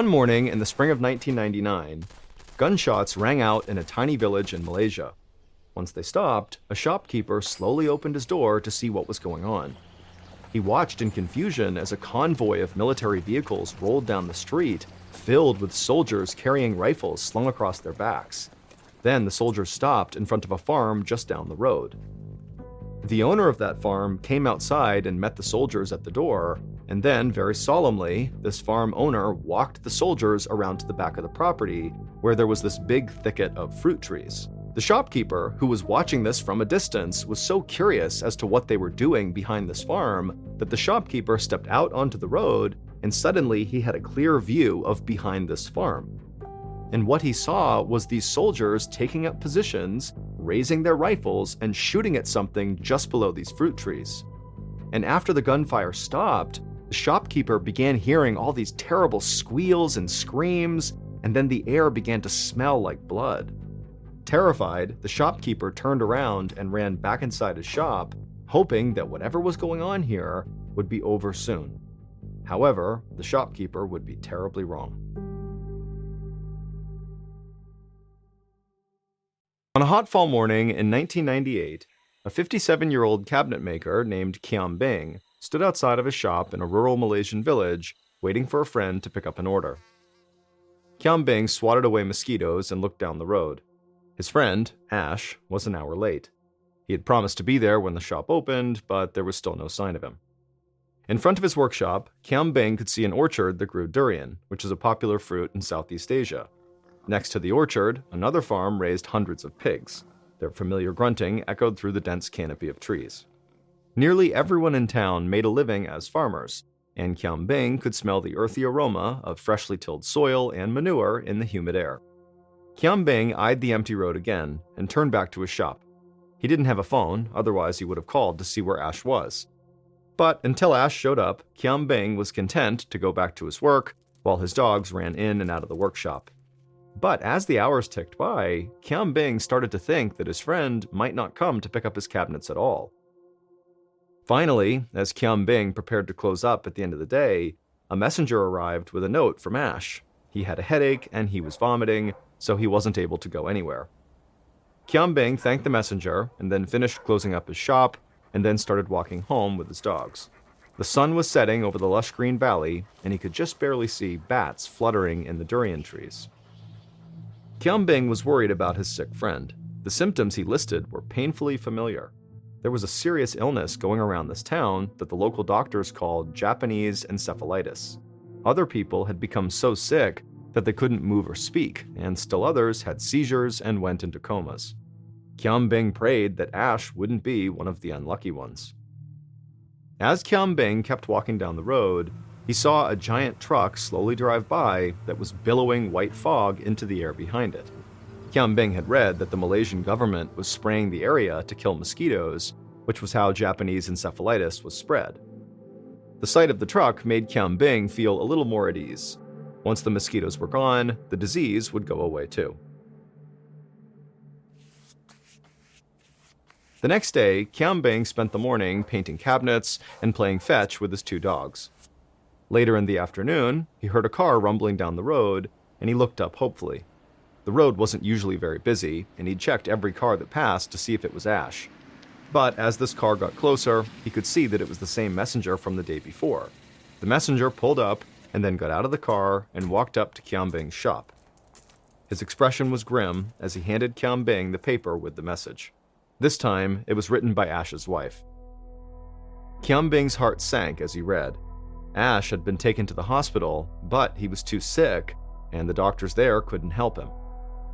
One morning in the spring of 1999, gunshots rang out in a tiny village in Malaysia. Once they stopped, a shopkeeper slowly opened his door to see what was going on. He watched in confusion as a convoy of military vehicles rolled down the street, filled with soldiers carrying rifles slung across their backs. Then the soldiers stopped in front of a farm just down the road. The owner of that farm came outside and met the soldiers at the door, and then, very solemnly, this farm owner walked the soldiers around to the back of the property, where there was this big thicket of fruit trees. The shopkeeper, who was watching this from a distance, was so curious as to what they were doing behind this farm that the shopkeeper stepped out onto the road, and suddenly he had a clear view of behind this farm. And what he saw was these soldiers taking up positions, raising their rifles, and shooting at something just below these fruit trees. And after the gunfire stopped, the shopkeeper began hearing all these terrible squeals and screams, and then the air began to smell like blood. Terrified, the shopkeeper turned around and ran back inside his shop, hoping that whatever was going on here would be over soon. However, the shopkeeper would be terribly wrong. On a hot fall morning in 1998, a 57-year-old cabinet maker named Kiam Beng stood outside of his shop in a rural Malaysian village, waiting for a friend to pick up an order. Kiam Beng swatted away mosquitoes and looked down the road. His friend, Ash, was an hour late. He had promised to be there when the shop opened, but there was still no sign of him. In front of his workshop, Kiam Beng could see an orchard that grew durian, which is a popular fruit in Southeast Asia. Next to the orchard, another farm raised hundreds of pigs. Their familiar grunting echoed through the dense canopy of trees. Nearly everyone in town made a living as farmers, and Kiam Beng could smell the earthy aroma of freshly tilled soil and manure in the humid air. Kiam Beng eyed the empty road again and turned back to his shop. He didn't have a phone, otherwise he would have called to see where Ash was. But until Ash showed up, Kiam Beng was content to go back to his work while his dogs ran in and out of the workshop. But as the hours ticked by, Kiam Beng started to think that his friend might not come to pick up his cabinets at all. Finally, as Kiam Beng prepared to close up at the end of the day, a messenger arrived with a note from Ash. He had a headache and he was vomiting, so he wasn't able to go anywhere. Kiam Beng thanked the messenger and then finished closing up his shop and then started walking home with his dogs. The sun was setting over the lush green valley and he could just barely see bats fluttering in the durian trees. Kiam Beng was worried about his sick friend. The symptoms he listed were painfully familiar. There was a serious illness going around this town that the local doctors called Japanese encephalitis. Other people had become so sick that they couldn't move or speak, and still others had seizures and went into comas. Kiam Beng prayed that Ash wouldn't be one of the unlucky ones. As Kiam Beng kept walking down the road, he saw a giant truck slowly drive by that was billowing white fog into the air behind it. Kiam Beng had read that the Malaysian government was spraying the area to kill mosquitoes, which was how Japanese encephalitis was spread. The sight of the truck made Kiam Beng feel a little more at ease. Once the mosquitoes were gone, the disease would go away too. The next day, Kiam Beng spent the morning painting cabinets and playing fetch with his two dogs. Later in the afternoon, he heard a car rumbling down the road, and he looked up hopefully. The road wasn't usually very busy, and he'd checked every car that passed to see if it was Ash. But as this car got closer, he could see that it was the same messenger from the day before. The messenger pulled up and then got out of the car and walked up to Kiam Beng's shop. His expression was grim as he handed Kiam Beng the paper with the message. This time, it was written by Ash's wife. Kiam Beng's heart sank as he read. Ash had been taken to the hospital, but he was too sick, and the doctors there couldn't help him.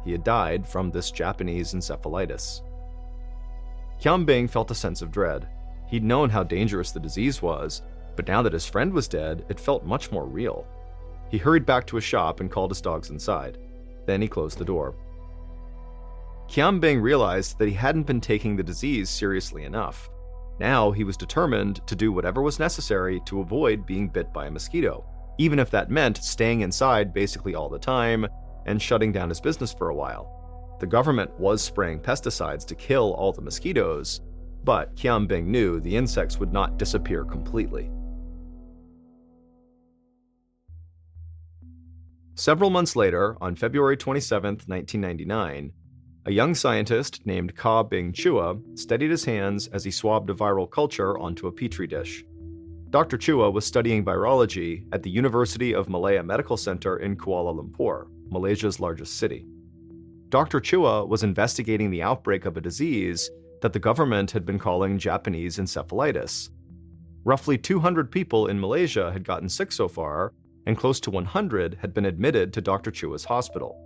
He had died from this Japanese encephalitis. Kiam Beng felt a sense of dread. He'd known how dangerous the disease was, but now that his friend was dead, it felt much more real. He hurried back to his shop and called his dogs inside. Then he closed the door. Kiam Beng realized that he hadn't been taking the disease seriously enough. Now he was determined to do whatever was necessary to avoid being bit by a mosquito, even if that meant staying inside basically all the time and shutting down his business for a while. The government was spraying pesticides to kill all the mosquitoes, but Kiam Beng knew the insects would not disappear completely. Several months later, on February 27, 1999, a young scientist named Ka Bing Chua steadied his hands as he swabbed a viral culture onto a petri dish. Dr. Chua was studying virology at the University of Malaya Medical Center in Kuala Lumpur, Malaysia's largest city. Dr. Chua was investigating the outbreak of a disease that the government had been calling Japanese encephalitis. Roughly 200 people in Malaysia had gotten sick so far, and close to 100 had been admitted to Dr. Chua's hospital.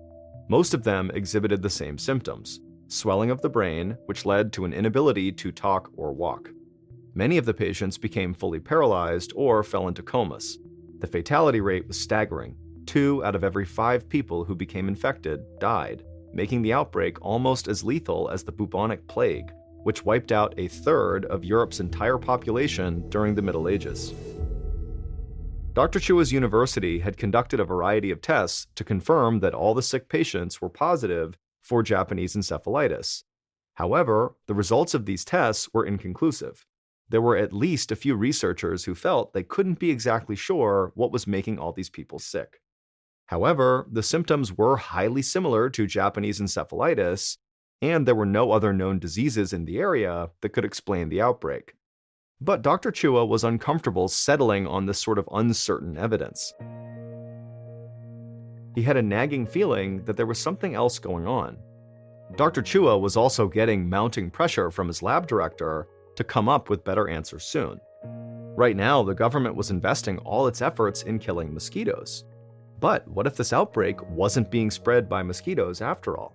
Most of them exhibited the same symptoms: swelling of the brain, which led to an inability to talk or walk. Many of the patients became fully paralyzed or fell into comas. The fatality rate was staggering. 2 out of every 5 people who became infected died, making the outbreak almost as lethal as the bubonic plague, which wiped out a third of Europe's entire population during the Middle Ages. Dr. Chua's university had conducted a variety of tests to confirm that all the sick patients were positive for Japanese encephalitis. However, the results of these tests were inconclusive. There were at least a few researchers who felt they couldn't be exactly sure what was making all these people sick. However, the symptoms were highly similar to Japanese encephalitis, and there were no other known diseases in the area that could explain the outbreak. But Dr. Chua was uncomfortable settling on this sort of uncertain evidence. He had a nagging feeling that there was something else going on. Dr. Chua was also getting mounting pressure from his lab director to come up with better answers soon. Right now, the government was investing all its efforts in killing mosquitoes. But what if this outbreak wasn't being spread by mosquitoes after all?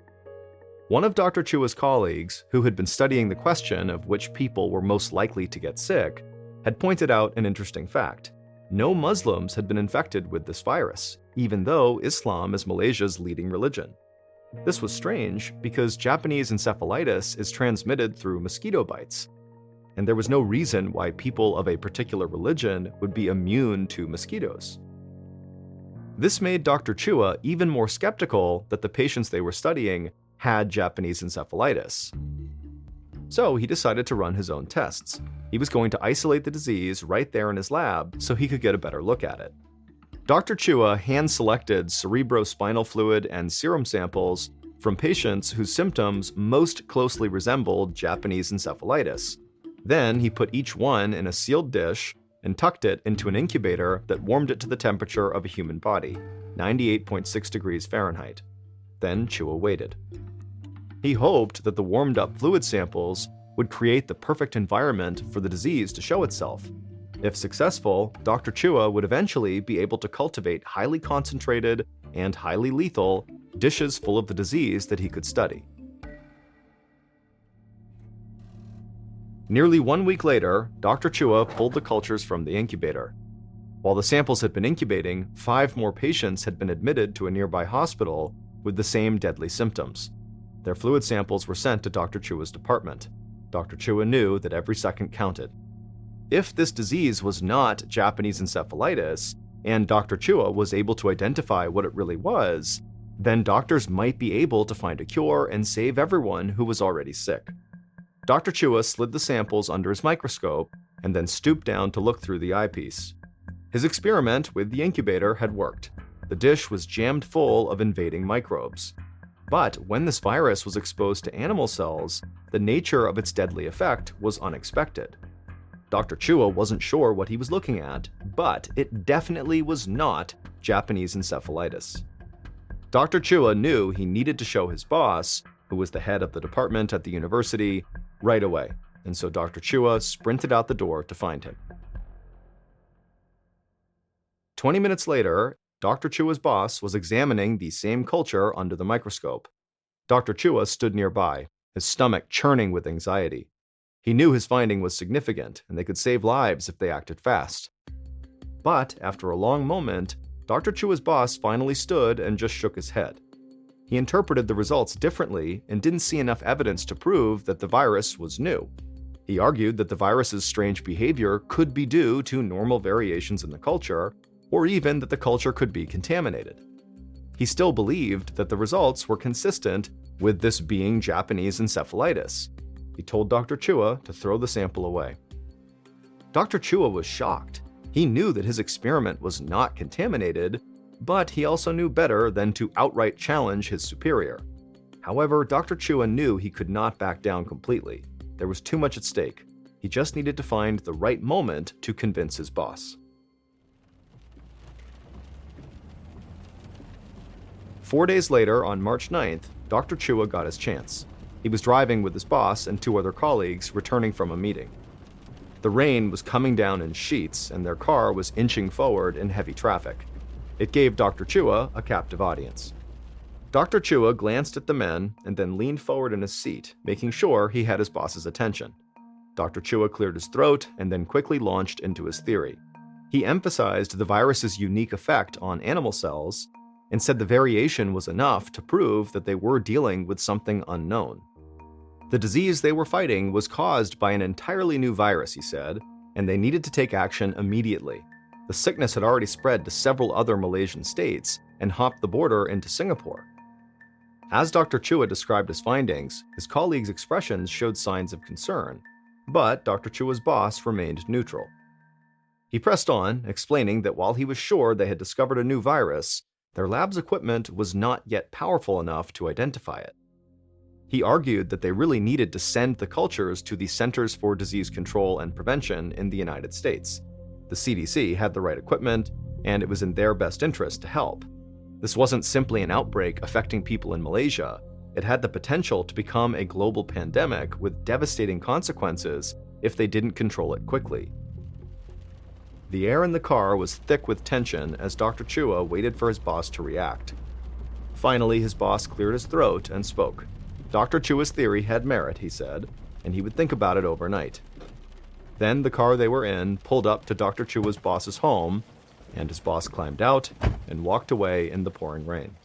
One of Dr. Chua's colleagues, who had been studying the question of which people were most likely to get sick, had pointed out an interesting fact. No Muslims had been infected with this virus, even though Islam is Malaysia's leading religion. This was strange because Japanese encephalitis is transmitted through mosquito bites, and there was no reason why people of a particular religion would be immune to mosquitoes. This made Dr. Chua even more skeptical that the patients they were studying had Japanese encephalitis. So he decided to run his own tests. He was going to isolate the disease right there in his lab so he could get a better look at it. Dr. Chua hand-selected cerebrospinal fluid and serum samples from patients whose symptoms most closely resembled Japanese encephalitis. Then he put each one in a sealed dish and tucked it into an incubator that warmed it to the temperature of a human body, 98.6 degrees Fahrenheit. Then Chua waited. He hoped that the warmed-up fluid samples would create the perfect environment for the disease to show itself. If successful, Dr. Chua would eventually be able to cultivate highly concentrated and highly lethal dishes full of the disease that he could study. Nearly 1 week later, Dr. Chua pulled the cultures from the incubator. While the samples had been incubating, 5 more patients had been admitted to a nearby hospital with the same deadly symptoms. Their fluid samples were sent to Dr. Chua's department. Dr. Chua knew that every second counted. If this disease was not Japanese encephalitis, and Dr. Chua was able to identify what it really was, then doctors might be able to find a cure and save everyone who was already sick. Dr. Chua slid the samples under his microscope and then stooped down to look through the eyepiece. His experiment with the incubator had worked. The dish was jammed full of invading microbes. But when this virus was exposed to animal cells, the nature of its deadly effect was unexpected. Dr. Chua wasn't sure what he was looking at, but it definitely was not Japanese encephalitis. Dr. Chua knew he needed to show his boss, who was the head of the department at the university, right away, and so Dr. Chua sprinted out the door to find him. 20 minutes later, Dr. Chua's boss was examining the same culture under the microscope. Dr. Chua stood nearby, his stomach churning with anxiety. He knew his finding was significant, and they could save lives if they acted fast. But after a long moment, Dr. Chua's boss finally stood and just shook his head. He interpreted the results differently and didn't see enough evidence to prove that the virus was new. He argued that the virus's strange behavior could be due to normal variations in the culture, or even that the culture could be contaminated. He still believed that the results were consistent with this being Japanese encephalitis. He told Dr. Chua to throw the sample away. Dr. Chua was shocked. He knew that his experiment was not contaminated, But he also knew better than to outright challenge his superior. However, Dr. Chua knew he could not back down completely. There was too much at stake. He just needed to find the right moment to convince his boss. 4 days later, on March 9th, Dr. Chua got his chance. He was driving with his boss and 2 other colleagues returning from a meeting. The rain was coming down in sheets, and their car was inching forward in heavy traffic. It gave Dr. Chua a captive audience. Dr. Chua glanced at the men and then leaned forward in his seat, making sure he had his boss's attention. Dr. Chua cleared his throat and then quickly launched into his theory. He emphasized the virus's unique effect on animal cells and said the variation was enough to prove that they were dealing with something unknown. The disease they were fighting was caused by an entirely new virus, he said, and they needed to take action immediately. The sickness had already spread to several other Malaysian states and hopped the border into Singapore. As Dr. Chua described his findings, his colleagues' expressions showed signs of concern, but Dr. Chua's boss remained neutral. He pressed on, explaining that while he was sure they had discovered a new virus, their lab's equipment was not yet powerful enough to identify it. He argued that they really needed to send the cultures to the Centers for Disease Control and Prevention in the United States. The CDC had the right equipment, and it was in their best interest to help. This wasn't simply an outbreak affecting people in Malaysia. It had the potential to become a global pandemic with devastating consequences if they didn't control it quickly. The air in the car was thick with tension as Dr. Chua waited for his boss to react. Finally, his boss cleared his throat and spoke. Dr. Chua's theory had merit, he said, and he would think about it overnight. Then the car they were in pulled up to Dr. Chua's boss's home, and his boss climbed out and walked away in the pouring rain.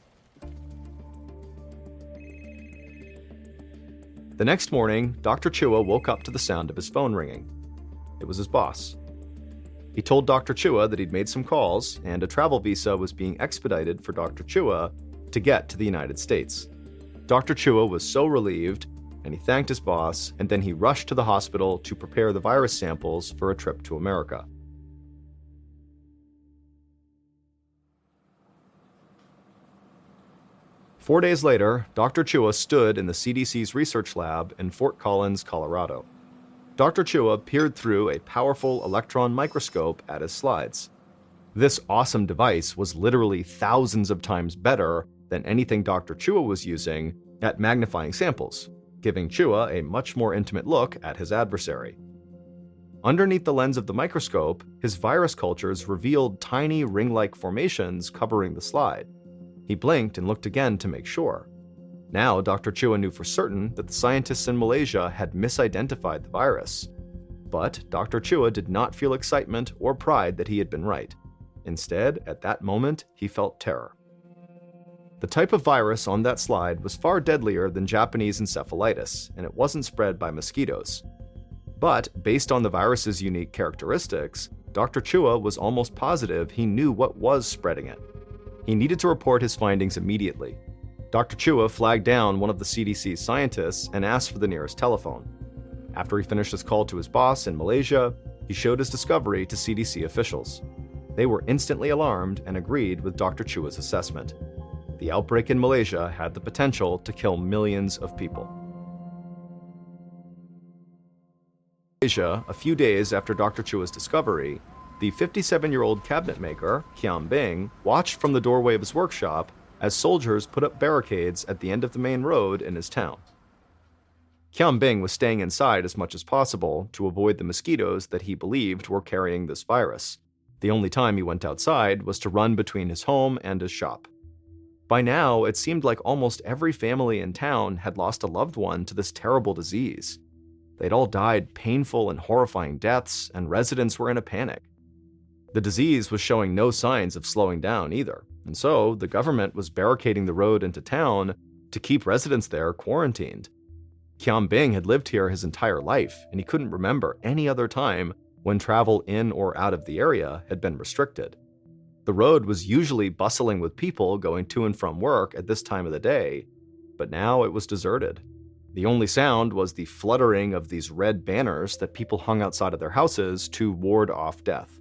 The next morning, Dr. Chua woke up to the sound of his phone ringing. It was his boss. He told Dr. Chua that he'd made some calls, and a travel visa was being expedited for Dr. Chua to get to the United States. Dr. Chua was so relieved, and he thanked his boss, and then he rushed to the hospital to prepare the virus samples for a trip to America. Four days later, Dr. Chua stood in the CDC's research lab in Fort Collins, Colorado. Dr. Chua peered through a powerful electron microscope at his slides. This awesome device was literally thousands of times better than anything Dr. Chua was using at magnifying samples, giving Chua a much more intimate look at his adversary. Underneath the lens of the microscope, his virus cultures revealed tiny ring-like formations covering the slide. He blinked and looked again to make sure. Now, Dr. Chua knew for certain that the scientists in Malaysia had misidentified the virus. But Dr. Chua did not feel excitement or pride that he had been right. Instead, at that moment, he felt terror. The type of virus on that slide was far deadlier than Japanese encephalitis, and it wasn't spread by mosquitoes. But, based on the virus's unique characteristics, Dr. Chua was almost positive he knew what was spreading it. He needed to report his findings immediately. Dr. Chua flagged down one of the CDC's scientists and asked for the nearest telephone. After he finished his call to his boss in Malaysia, he showed his discovery to CDC officials. They were instantly alarmed and agreed with Dr. Chua's assessment. The outbreak in Malaysia had the potential to kill millions of people. In Malaysia, a few days after Dr. Chua's discovery, the 57-year-old cabinet maker, Kiam Bing, watched from the doorway of his workshop as soldiers put up barricades at the end of the main road in his town. Kiam Bing was staying inside as much as possible to avoid the mosquitoes that he believed were carrying this virus. The only time he went outside was to run between his home and his shop. By now, it seemed like almost every family in town had lost a loved one to this terrible disease. They'd all died painful and horrifying deaths, and residents were in a panic. The disease was showing no signs of slowing down either, and so the government was barricading the road into town to keep residents there quarantined. Kiam Bing had lived here his entire life, and he couldn't remember any other time when travel in or out of the area had been restricted. The road was usually bustling with people going to and from work at this time of the day, but now it was deserted. The only sound was the fluttering of these red banners that people hung outside of their houses to ward off death.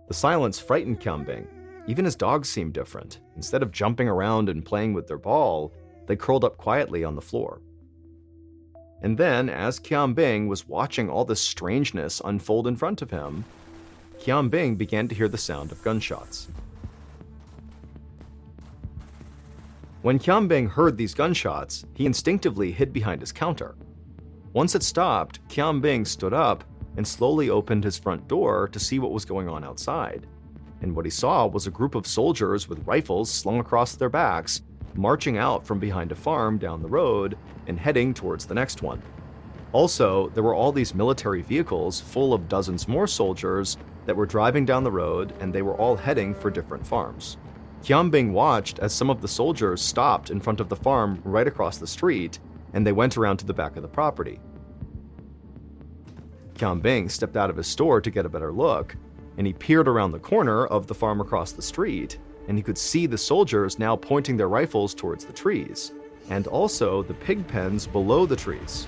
The silence frightened Kiam Bing. Even his dogs seemed different. Instead of jumping around and playing with their ball, they curled up quietly on the floor. And then, as Qianbing was watching all this strangeness unfold in front of him, Qianbing began to hear the sound of gunshots. When Qianbing heard these gunshots, he instinctively hid behind his counter. Once it stopped, Qianbing stood up and slowly opened his front door to see what was going on outside. And what he saw was a group of soldiers with rifles slung across their backs, marching out from behind a farm down the road and heading towards the next one. Also, there were all these military vehicles full of dozens more soldiers that were driving down the road, and they were all heading for different farms. Qianbing watched as some of the soldiers stopped in front of the farm right across the street, and they went around to the back of the property. Qianbing stepped out of his store to get a better look, and he peered around the corner of the farm across the street, and he could see the soldiers now pointing their rifles towards the trees, and also the pig pens below the trees.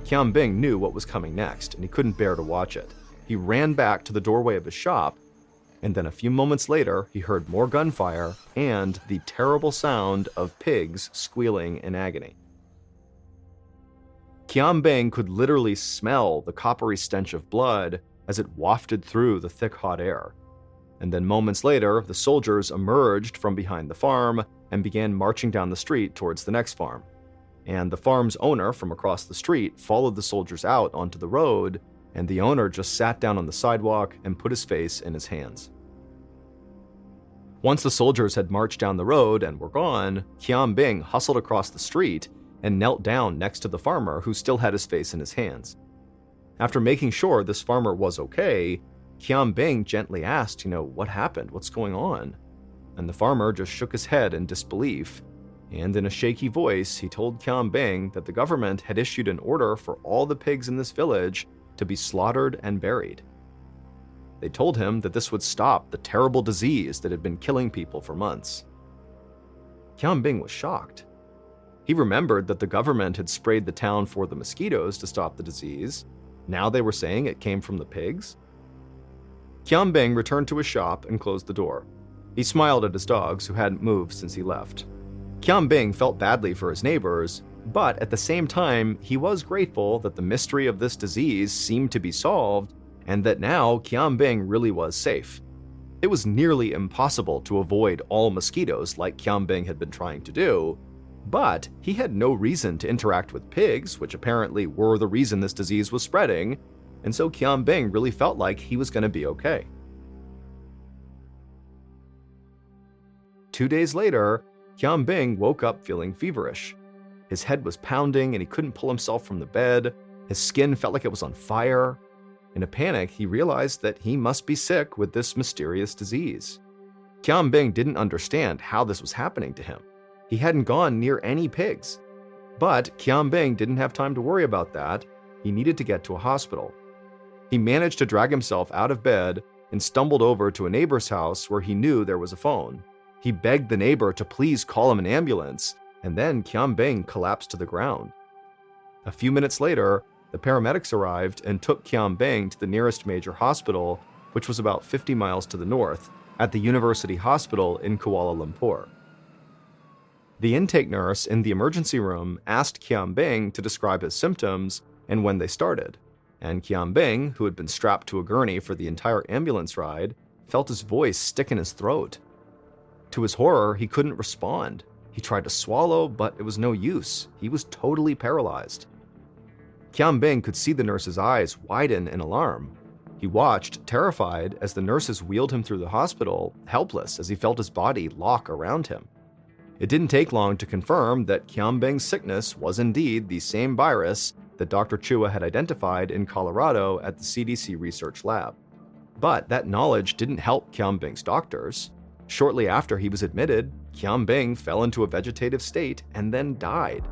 Qianbing knew what was coming next, and he couldn't bear to watch it. He ran back to the doorway of his shop, and then a few moments later, he heard more gunfire and the terrible sound of pigs squealing in agony. Qianbing could literally smell the coppery stench of blood as it wafted through the thick, hot air. And then moments later, the soldiers emerged from behind the farm and began marching down the street towards the next farm. And the farm's owner from across the street followed the soldiers out onto the road, and the owner just sat down on the sidewalk and put his face in his hands. Once the soldiers had marched down the road and were gone, Qianbing hustled across the street and knelt down next to the farmer who still had his face in his hands. After making sure this farmer was okay, Qianbing gently asked, what happened? What's going on? And the farmer just shook his head in disbelief, and in a shaky voice, he told Qianbing that the government had issued an order for all the pigs in this village to be slaughtered and buried. They told him that this would stop the terrible disease that had been killing people for months. Qianbing was shocked. He remembered that the government had sprayed the town for the mosquitoes to stop the disease. Now they were saying it came from the pigs? Qianbing returned to his shop and closed the door. He smiled at his dogs, who hadn't moved since he left. Qianbing felt badly for his neighbors, but at the same time, he was grateful that the mystery of this disease seemed to be solved and that now Qianbing really was safe. It was nearly impossible to avoid all mosquitoes like Qianbing had been trying to do, but he had no reason to interact with pigs, which apparently were the reason this disease was spreading, and so Qianbing really felt like he was going to be okay. 2 days later, Qianbing woke up feeling feverish. His head was pounding and he couldn't pull himself from the bed. His skin felt like it was on fire. In a panic, he realized that he must be sick with this mysterious disease. Qianbing didn't understand how this was happening to him. He hadn't gone near any pigs. But Qianbing didn't have time to worry about that. He needed to get to a hospital. He managed to drag himself out of bed and stumbled over to a neighbor's house where he knew there was a phone. He begged the neighbor to please call him an ambulance, and then Qianbing collapsed to the ground. A few minutes later, the paramedics arrived and took Qianbing to the nearest major hospital, which was about 50 miles to the north, at the University Hospital in Kuala Lumpur. The intake nurse in the emergency room asked Qianbing to describe his symptoms and when they started, and Qianbing, who had been strapped to a gurney for the entire ambulance ride, felt his voice stick in his throat. To his horror, he couldn't respond. He tried to swallow, but it was no use. He was totally paralyzed. Qianbing could see the nurse's eyes widen in alarm. He watched, terrified, as the nurses wheeled him through the hospital, helpless as he felt his body lock around him. It didn't take long to confirm that Qianbing's sickness was indeed the same virus that Dr. Chua had identified in Colorado at the CDC research lab. But that knowledge didn't help Qianbing's doctors. Shortly after he was admitted, Qianbing fell into a vegetative state and then died.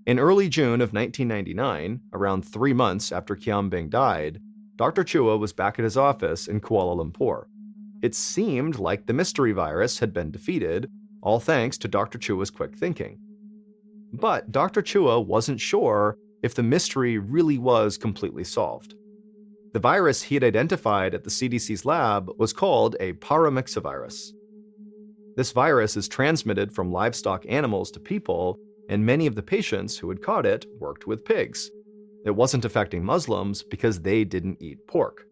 In early June of 1999, around 3 months after Qianbing died, Dr. Chua was back at his office in Kuala Lumpur. It seemed like the mystery virus had been defeated, all thanks to Dr. Chua's quick thinking. But Dr. Chua wasn't sure if the mystery really was completely solved. The virus he had identified at the CDC's lab was called a paramyxovirus. This virus is transmitted from livestock animals to people, and many of the patients who had caught it worked with pigs. It wasn't affecting Muslims because they didn't eat pork.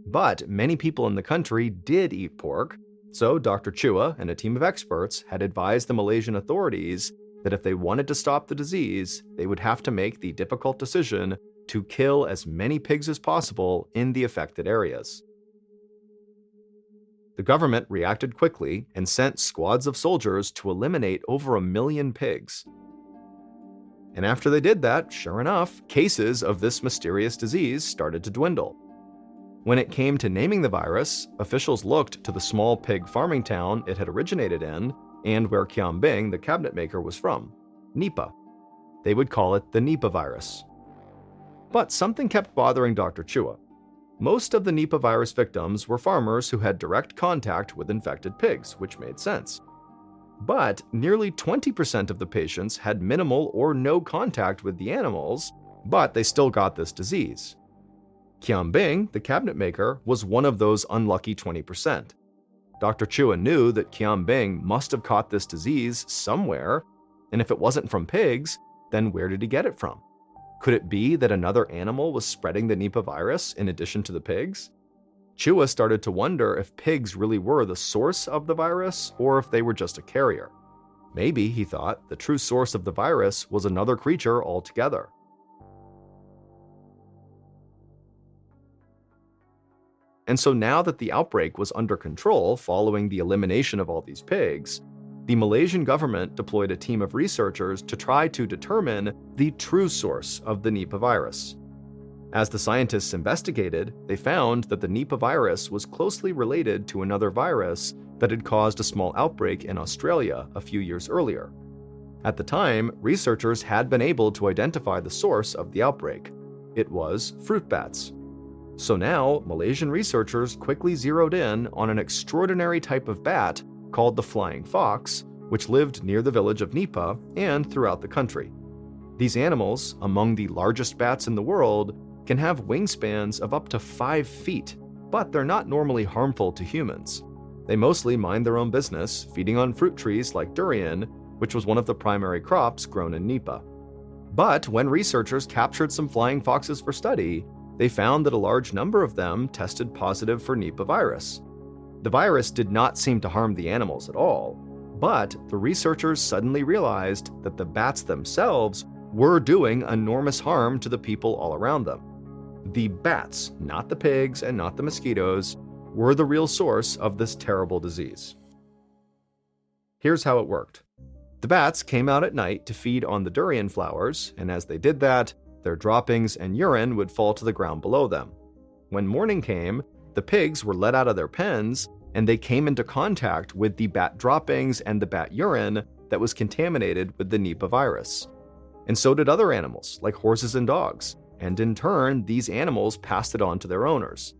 But many people in the country did eat pork, so Dr. Chua and a team of experts had advised the Malaysian authorities that if they wanted to stop the disease, they would have to make the difficult decision to kill as many pigs as possible in the affected areas. The government reacted quickly and sent squads of soldiers to eliminate over 1 million pigs. And after they did that, sure enough, cases of this mysterious disease started to dwindle. When it came to naming the virus, officials looked to the small pig farming town it had originated in and where Kiam Bing, the cabinet maker, was from, Nipah. They would call it the Nipah virus. But something kept bothering Dr. Chua. Most of the Nipah virus victims were farmers who had direct contact with infected pigs, which made sense. But nearly 20% of the patients had minimal or no contact with the animals, but they still got this disease. Kiam Bing, the cabinet maker, was one of those unlucky 20%. Dr. Chua knew that Kiam Bing must have caught this disease somewhere, and if it wasn't from pigs, then where did he get it from? Could it be that another animal was spreading the Nipah virus in addition to the pigs? Chua started to wonder if pigs really were the source of the virus or if they were just a carrier. Maybe, he thought, the true source of the virus was another creature altogether. And so now that the outbreak was under control following the elimination of all these pigs, the Malaysian government deployed a team of researchers to try to determine the true source of the Nipah virus. As the scientists investigated, they found that the Nipah virus was closely related to another virus that had caused a small outbreak in Australia a few years earlier. At the time, researchers had been able to identify the source of the outbreak. It was fruit bats. So now, Malaysian researchers quickly zeroed in on an extraordinary type of bat called the flying fox, which lived near the village of Nipah and throughout the country. These animals, among the largest bats in the world, can have wingspans of up to 5 feet, but they're not normally harmful to humans. They mostly mind their own business, feeding on fruit trees like durian, which was one of the primary crops grown in Nipah. But when researchers captured some flying foxes for study, they found that a large number of them tested positive for Nipah virus. The virus did not seem to harm the animals at all, but the researchers suddenly realized that the bats themselves were doing enormous harm to the people all around them. The bats, not the pigs and not the mosquitoes, were the real source of this terrible disease. Here's how it worked. The bats came out at night to feed on the durian flowers, and as they did that, their droppings and urine would fall to the ground below them. When morning came, the pigs were let out of their pens, and they came into contact with the bat droppings and the bat urine that was contaminated with the Nipah virus. And so did other animals, like horses and dogs, and in turn, these animals passed it on to their owners.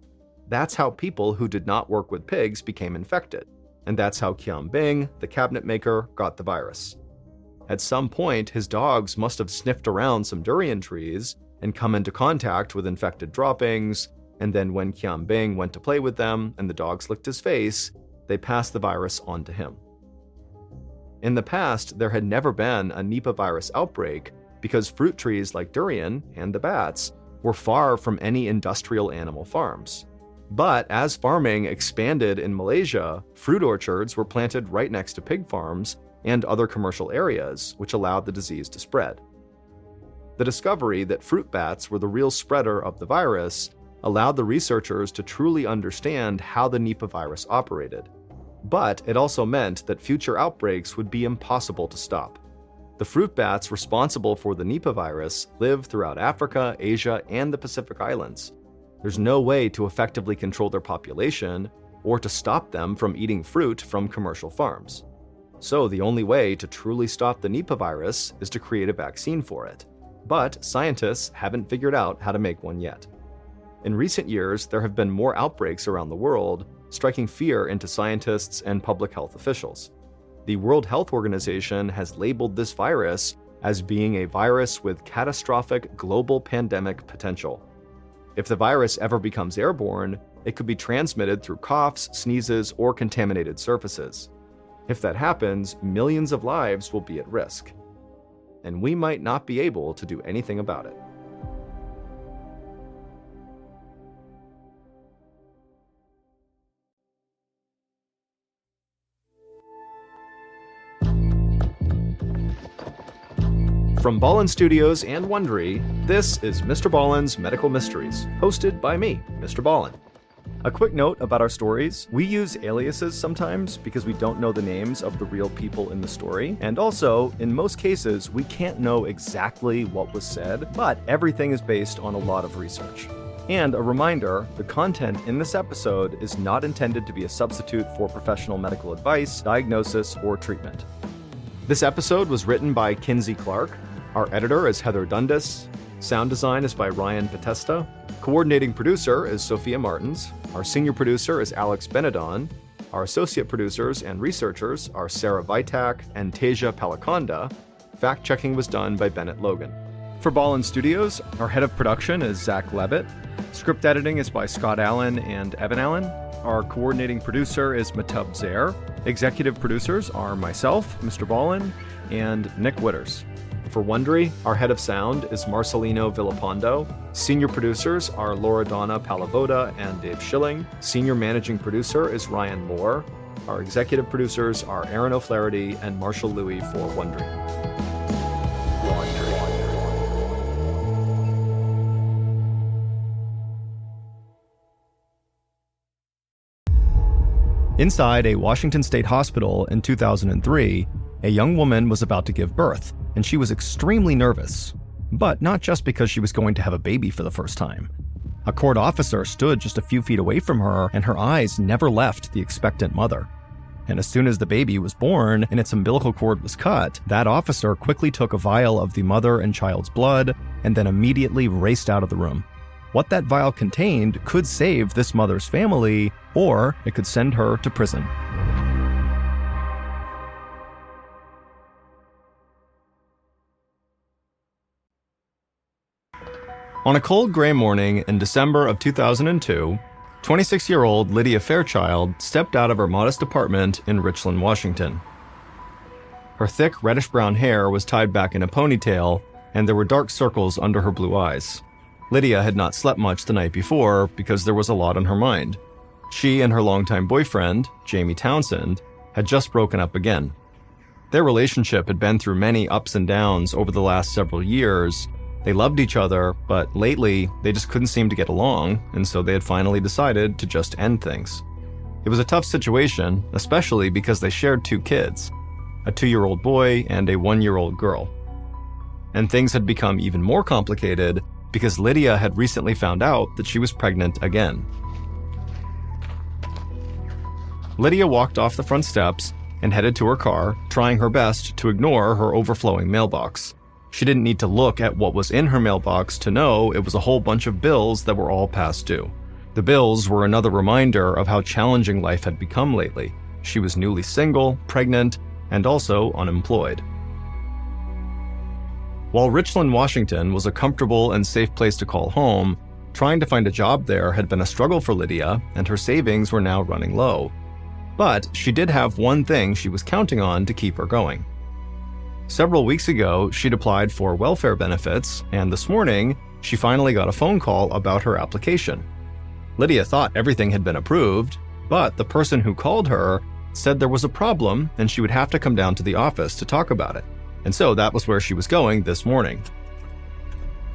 That's how people who did not work with pigs became infected, and that's how Kiam Bing, the cabinet maker, got the virus. At some point, his dogs must have sniffed around some durian trees and come into contact with infected droppings, and then when Kiam Bing went to play with them and the dogs licked his face, they passed the virus on to him. In the past, there had never been a Nipah virus outbreak because fruit trees like durian and the bats were far from any industrial animal farms. But as farming expanded in Malaysia, fruit orchards were planted right next to pig farms and other commercial areas, which allowed the disease to spread. The discovery that fruit bats were the real spreader of the virus allowed the researchers to truly understand how the Nipah virus operated. But it also meant that future outbreaks would be impossible to stop. The fruit bats responsible for the Nipah virus live throughout Africa, Asia, and the Pacific Islands. There's no way to effectively control their population or to stop them from eating fruit from commercial farms. So the only way to truly stop the Nipah virus is to create a vaccine for it. But scientists haven't figured out how to make one yet. In recent years, there have been more outbreaks around the world, striking fear into scientists and public health officials. The World Health Organization has labeled this virus as being a virus with catastrophic global pandemic potential. If the virus ever becomes airborne, it could be transmitted through coughs, sneezes, or contaminated surfaces. If that happens, millions of lives will be at risk. And we might not be able to do anything about it. From Ballen Studios and Wondery, this is MrBallen's Medical Mysteries, hosted by me, Mr. Ballen. A quick note about our stories: we use aliases sometimes because we don't know the names of the real people in the story, and also, in most cases, we can't know exactly what was said, but everything is based on a lot of research. And a reminder, the content in this episode is not intended to be a substitute for professional medical advice, diagnosis, or treatment. This episode was written by Kinsey Clark. Our editor is Heather Dundas. Sound design is by Ryan Potesta. Coordinating producer is Sophia Martins. Our senior producer is Alex Benedon. Our associate producers and researchers are Sarah Vitak and Teja Palakonda. Fact-checking was done by Bennett Logan. For Ballen Studios, our head of production is Zach Levitt. Script editing is by Scott Allen and Evan Allen. Our coordinating producer is Matub Zaire. Executive producers are myself, Mr. Ballen, and Nick Witters. For Wondery, our head of sound is Marcelino Villapando. Senior producers are Laura Donna Palavoda and Dave Schilling. Senior managing producer is Ryan Moore. Our executive producers are Aaron O'Flaherty and Marshall Louis for Wondery. Inside a Washington State hospital in 2003, a young woman was about to give birth, and she was extremely nervous. But not just because she was going to have a baby for the first time. A court officer stood just a few feet away from her, and her eyes never left the expectant mother. And as soon as the baby was born and its umbilical cord was cut, that officer quickly took a vial of the mother and child's blood and then immediately raced out of the room. What that vial contained could save this mother's family, or it could send her to prison. On a cold gray morning in December of 2002, 26-year-old Lydia Fairchild stepped out of her modest apartment in Richland, Washington. Her thick reddish-brown hair was tied back in a ponytail, and there were dark circles under her blue eyes. Lydia had not slept much the night before because there was a lot on her mind. She and her longtime boyfriend, Jamie Townsend, had just broken up again. Their relationship had been through many ups and downs over the last several years. They loved each other, but lately, they just couldn't seem to get along, and so they had finally decided to just end things. It was a tough situation, especially because they shared 2 kids, a 2-year-old boy and a 1-year-old girl. And things had become even more complicated because Lydia had recently found out that she was pregnant again. Lydia walked off the front steps and headed to her car, trying her best to ignore her overflowing mailbox. She didn't need to look at what was in her mailbox to know it was a whole bunch of bills that were all past due. The bills were another reminder of how challenging life had become lately. She was newly single, pregnant, and also unemployed. While Richland, Washington was a comfortable and safe place to call home, trying to find a job there had been a struggle for Lydia, and her savings were now running low. But she did have one thing she was counting on to keep her going. Several weeks ago, she'd applied for welfare benefits, and this morning, she finally got a phone call about her application. Lydia thought everything had been approved, but the person who called her said there was a problem and she would have to come down to the office to talk about it. And so that was where she was going this morning.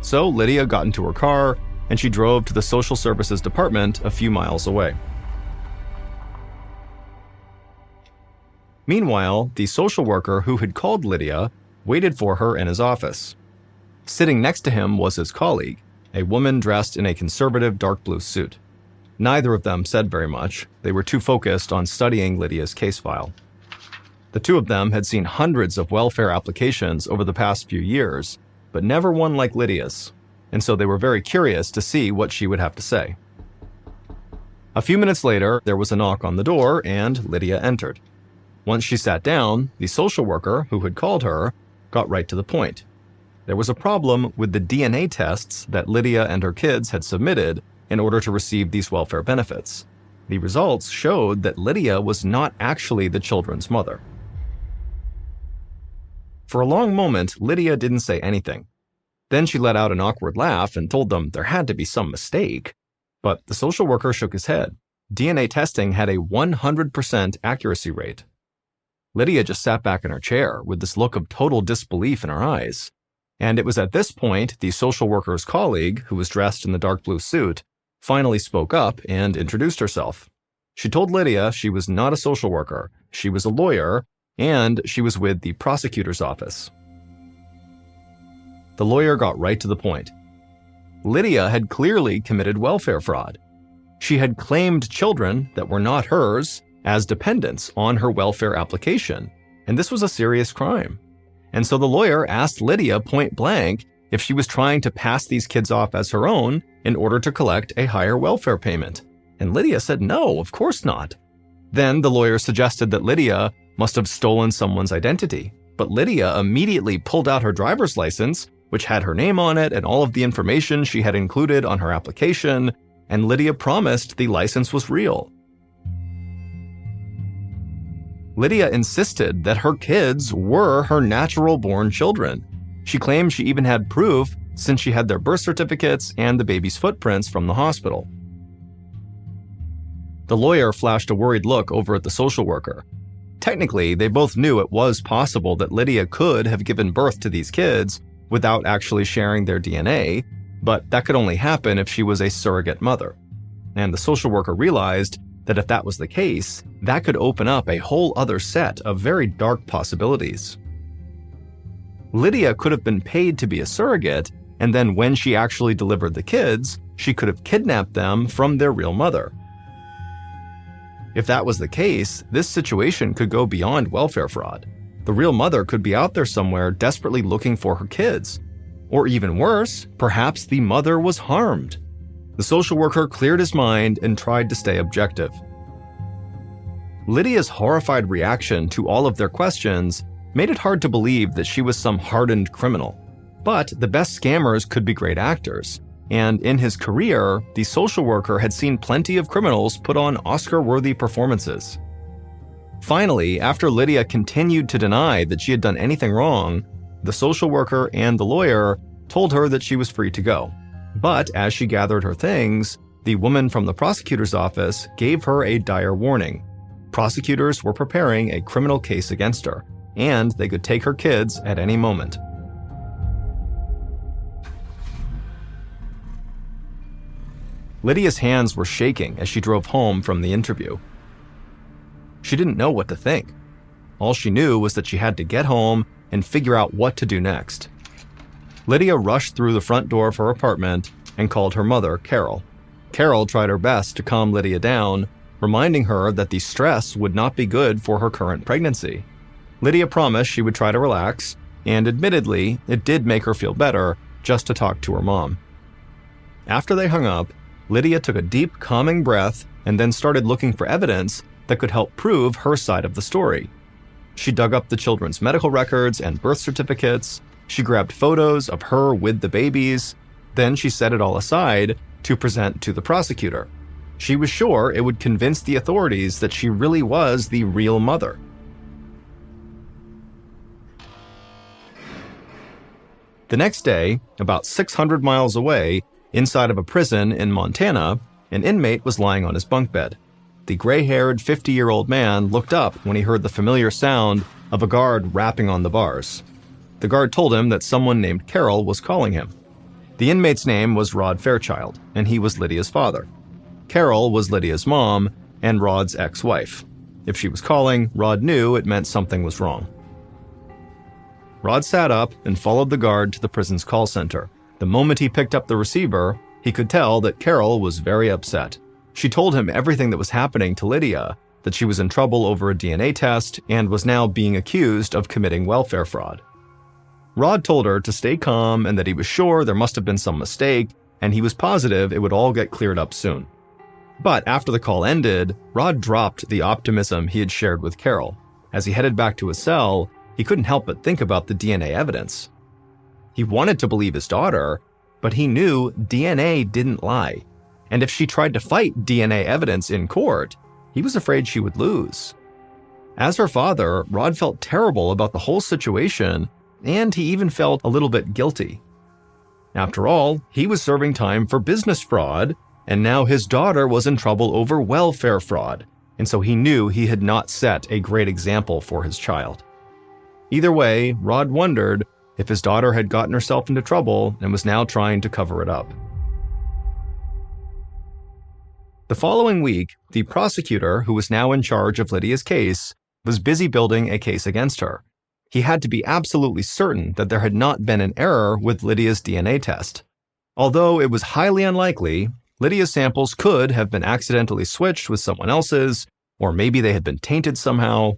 So Lydia got into her car and she drove to the social services department a few miles away. Meanwhile, the social worker who had called Lydia waited for her in his office. Sitting next to him was his colleague, a woman dressed in a conservative dark blue suit. Neither of them said very much. They were too focused on studying Lydia's case file. The two of them had seen hundreds of welfare applications over the past few years, but never one like Lydia's, and so they were very curious to see what she would have to say. A few minutes later, there was a knock on the door and Lydia entered. Once she sat down, the social worker who had called her got right to the point. There was a problem with the DNA tests that Lydia and her kids had submitted in order to receive these welfare benefits. The results showed that Lydia was not actually the children's mother. For a long moment, Lydia didn't say anything. Then she let out an awkward laugh and told them there had to be some mistake. But the social worker shook his head. DNA testing had a 100% accuracy rate. Lydia just sat back in her chair with this look of total disbelief in her eyes. And it was at this point the social worker's colleague, who was dressed in the dark blue suit, finally spoke up and introduced herself. She told Lydia she was not a social worker, she was a lawyer, and she was with the prosecutor's office. The lawyer got right to the point. Lydia had clearly committed welfare fraud. She had claimed children that were not hers as dependents on her welfare application, and this was a serious crime. And so the lawyer asked Lydia point blank if she was trying to pass these kids off as her own in order to collect a higher welfare payment. And Lydia said no, of course not. Then the lawyer suggested that Lydia must have stolen someone's identity, but Lydia immediately pulled out her driver's license, which had her name on it and all of the information she had included on her application, and Lydia promised the license was real. Lydia insisted that her kids were her natural-born children. She claimed she even had proof since she had their birth certificates and the baby's footprints from the hospital. The lawyer flashed a worried look over at the social worker. Technically, they both knew it was possible that Lydia could have given birth to these kids without actually sharing their DNA, but that could only happen if she was a surrogate mother. And the social worker realized that if that was the case, that could open up a whole other set of very dark possibilities. Lydia could have been paid to be a surrogate, and then when she actually delivered the kids, she could have kidnapped them from their real mother. If that was the case, this situation could go beyond welfare fraud. The real mother could be out there somewhere desperately looking for her kids. Or even worse, perhaps the mother was harmed. The social worker cleared his mind and tried to stay objective. Lydia's horrified reaction to all of their questions made it hard to believe that she was some hardened criminal. But the best scammers could be great actors. And in his career, the social worker had seen plenty of criminals put on Oscar-worthy performances. Finally, after Lydia continued to deny that she had done anything wrong, the social worker and the lawyer told her that she was free to go. But as she gathered her things, the woman from the prosecutor's office gave her a dire warning. Prosecutors were preparing a criminal case against her, and they could take her kids at any moment. Lydia's hands were shaking as she drove home from the interview. She didn't know what to think. All she knew was that she had to get home and figure out what to do next. Lydia rushed through the front door of her apartment and called her mother, Carol. Carol tried her best to calm Lydia down, reminding her that the stress would not be good for her current pregnancy. Lydia promised she would try to relax, and admittedly, it did make her feel better just to talk to her mom. After they hung up, Lydia took a deep, calming breath and then started looking for evidence that could help prove her side of the story. She dug up the children's medical records and birth certificates. She grabbed photos of her with the babies. Then she set it all aside to present to the prosecutor. She was sure it would convince the authorities that she really was the real mother. The next day, about 600 miles away, inside of a prison in Montana, an inmate was lying on his bunk bed. The gray-haired 50-year-old man looked up when he heard the familiar sound of a guard rapping on the bars. The guard told him that someone named Carol was calling him. The inmate's name was Rod Fairchild, and he was Lydia's father. Carol was Lydia's mom and Rod's ex-wife. If she was calling, Rod knew it meant something was wrong. Rod sat up and followed the guard to the prison's call center. The moment he picked up the receiver, he could tell that Carol was very upset. She told him everything that was happening to Lydia, that she was in trouble over a DNA test and was now being accused of committing welfare fraud. Rod told her to stay calm and that he was sure there must have been some mistake, and he was positive it would all get cleared up soon. But after the call ended, Rod dropped the optimism he had shared with Carol. As he headed back to his cell, he couldn't help but think about the DNA evidence. He wanted to believe his daughter, but he knew DNA didn't lie. And if she tried to fight DNA evidence in court, he was afraid she would lose. As her father, Rod felt terrible about the whole situation, and he even felt a little bit guilty. After all, he was serving time for business fraud, and now his daughter was in trouble over welfare fraud, and so he knew he had not set a great example for his child. Either way, Rod wondered if his daughter had gotten herself into trouble and was now trying to cover it up. The following week, the prosecutor, who was now in charge of Lydia's case, was busy building a case against her. He had to be absolutely certain that there had not been an error with Lydia's DNA test. Although it was highly unlikely, Lydia's samples could have been accidentally switched with someone else's, or maybe they had been tainted somehow.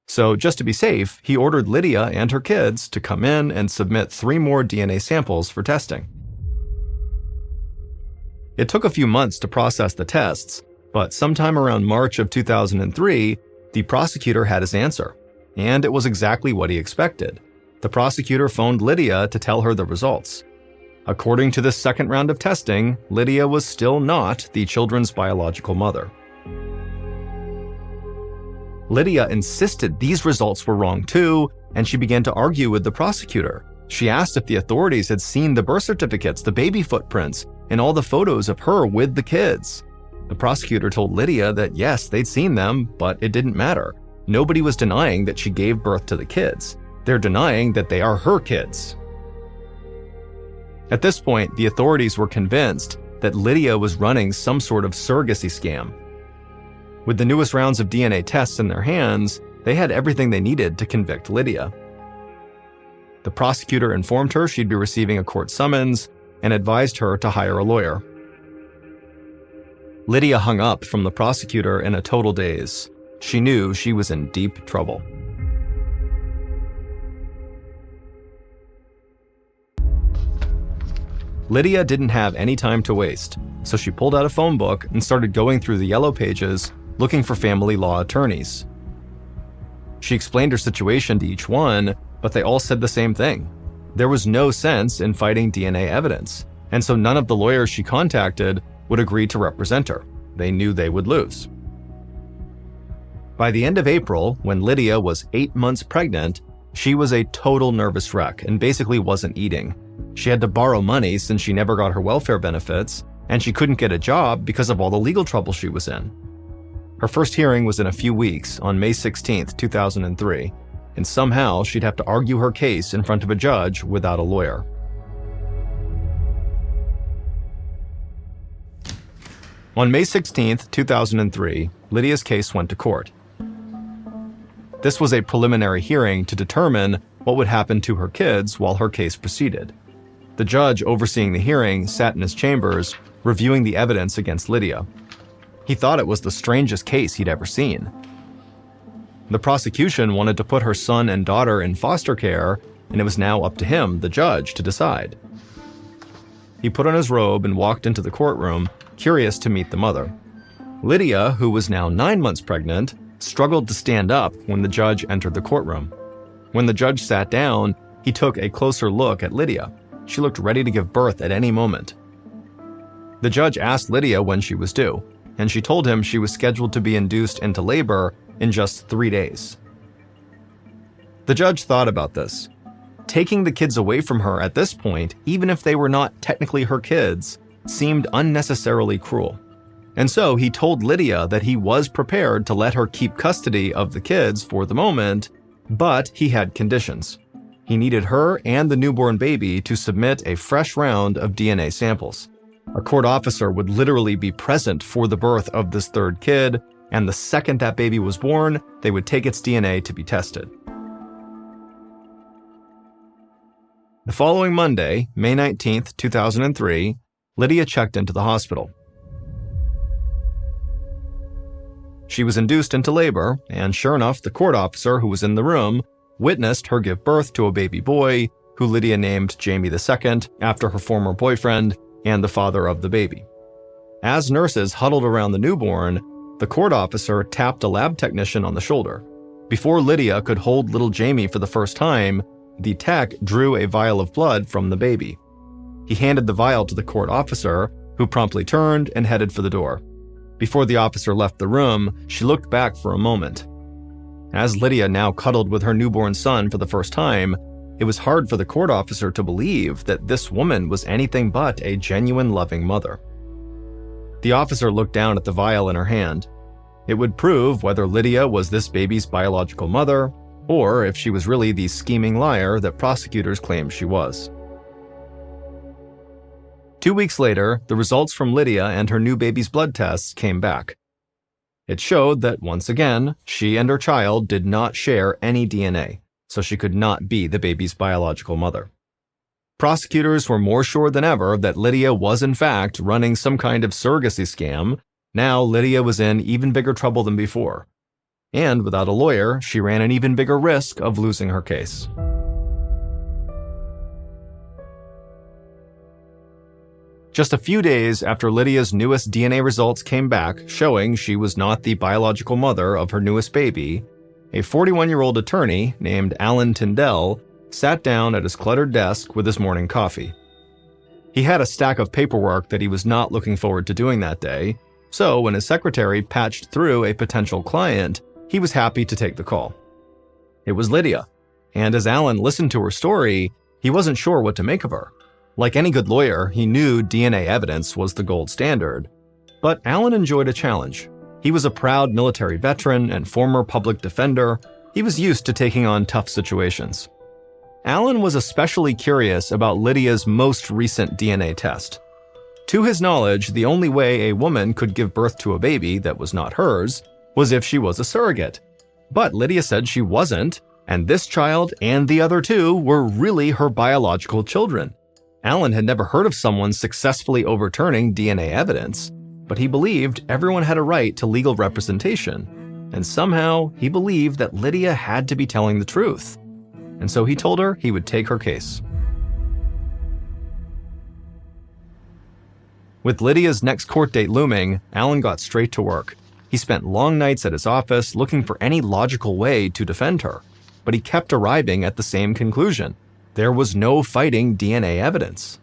So just to be safe, he ordered Lydia and her kids to come in and submit 3 more DNA samples for testing. It took a few months to process the tests, but sometime around March of 2003, the prosecutor had his answer. And it was exactly what he expected. The prosecutor phoned Lydia to tell her the results. According to this second round of testing, Lydia was still not the children's biological mother. Lydia insisted these results were wrong too, and she began to argue with the prosecutor. She asked if the authorities had seen the birth certificates, the baby footprints, and all the photos of her with the kids. The prosecutor told Lydia that yes, they'd seen them, but it didn't matter. Nobody was denying that she gave birth to the kids. They're denying that they are her kids. At this point, the authorities were convinced that Lydia was running some sort of surrogacy scam. With the newest rounds of DNA tests in their hands, they had everything they needed to convict Lydia. The prosecutor informed her she'd be receiving a court summons and advised her to hire a lawyer. Lydia hung up from the prosecutor in a total daze. She knew she was in deep trouble. Lydia didn't have any time to waste, so she pulled out a phone book and started going through the yellow pages looking for family law attorneys. She explained her situation to each one, but they all said the same thing. There was no sense in fighting DNA evidence, and so none of the lawyers she contacted would agree to represent her. They knew they would lose. By the end of April, when Lydia was 8 months pregnant, she was a total nervous wreck and basically wasn't eating. She had to borrow money since she never got her welfare benefits, and she couldn't get a job because of all the legal trouble she was in. Her first hearing was in a few weeks, on May 16, 2003, and somehow she'd have to argue her case in front of a judge without a lawyer. On May 16, 2003, Lydia's case went to court. This was a preliminary hearing to determine what would happen to her kids while her case proceeded. The judge overseeing the hearing sat in his chambers, reviewing the evidence against Lydia. He thought it was the strangest case he'd ever seen. The prosecution wanted to put her son and daughter in foster care, and it was now up to him, the judge, to decide. He put on his robe and walked into the courtroom, curious to meet the mother. Lydia, who was now 9 months pregnant, struggled to stand up when the judge entered the courtroom. When the judge sat down, he took a closer look at Lydia. She looked ready to give birth at any moment. The judge asked Lydia when she was due, and she told him she was scheduled to be induced into labor in just 3 days. The judge thought about this. Taking the kids away from her at this point, even if they were not technically her kids, seemed unnecessarily cruel. And so he told Lydia that he was prepared to let her keep custody of the kids for the moment, but he had conditions. He needed her and the newborn baby to submit a fresh round of DNA samples. A court officer would literally be present for the birth of this third kid, and the second that baby was born, they would take its DNA to be tested. The following Monday, May 19, 2003, Lydia checked into the hospital. She was induced into labor, and sure enough, the court officer who was in the room witnessed her give birth to a baby boy, who Lydia named Jamie II after her former boyfriend and the father of the baby. As nurses huddled around the newborn, the court officer tapped a lab technician on the shoulder. Before Lydia could hold little Jamie for the first time, the tech drew a vial of blood from the baby. He handed the vial to the court officer, who promptly turned and headed for the door. Before the officer left the room, she looked back for a moment. As Lydia now cuddled with her newborn son for the first time, it was hard for the court officer to believe that this woman was anything but a genuine loving mother. The officer looked down at the vial in her hand. It would prove whether Lydia was this baby's biological mother, or if she was really the scheming liar that prosecutors claimed she was. 2 weeks later, the results from Lydia and her new baby's blood tests came back. It showed that, once again, she and her child did not share any DNA, so she could not be the baby's biological mother. Prosecutors were more sure than ever that Lydia was in fact running some kind of surrogacy scam. Now Lydia was in even bigger trouble than before. And without a lawyer, she ran an even bigger risk of losing her case. Just a few days after Lydia's newest DNA results came back showing she was not the biological mother of her newest baby, a 41-year-old attorney named Alan Tyndall sat down at his cluttered desk with his morning coffee. He had a stack of paperwork that he was not looking forward to doing that day, so when his secretary patched through a potential client, he was happy to take the call. It was Lydia, and as Alan listened to her story, he wasn't sure what to make of her. Like any good lawyer, he knew DNA evidence was the gold standard. But Alan enjoyed a challenge. He was a proud military veteran and former public defender. He was used to taking on tough situations. Alan was especially curious about Lydia's most recent DNA test. To his knowledge, the only way a woman could give birth to a baby that was not hers was if she was a surrogate. But Lydia said she wasn't, and this child and the other two were really her biological children. Alan had never heard of someone successfully overturning DNA evidence, but he believed everyone had a right to legal representation, and somehow he believed that Lydia had to be telling the truth. And so he told her he would take her case. With Lydia's next court date looming, Alan got straight to work. He spent long nights at his office looking for any logical way to defend her, but he kept arriving at the same conclusion. There was no fighting DNA evidence.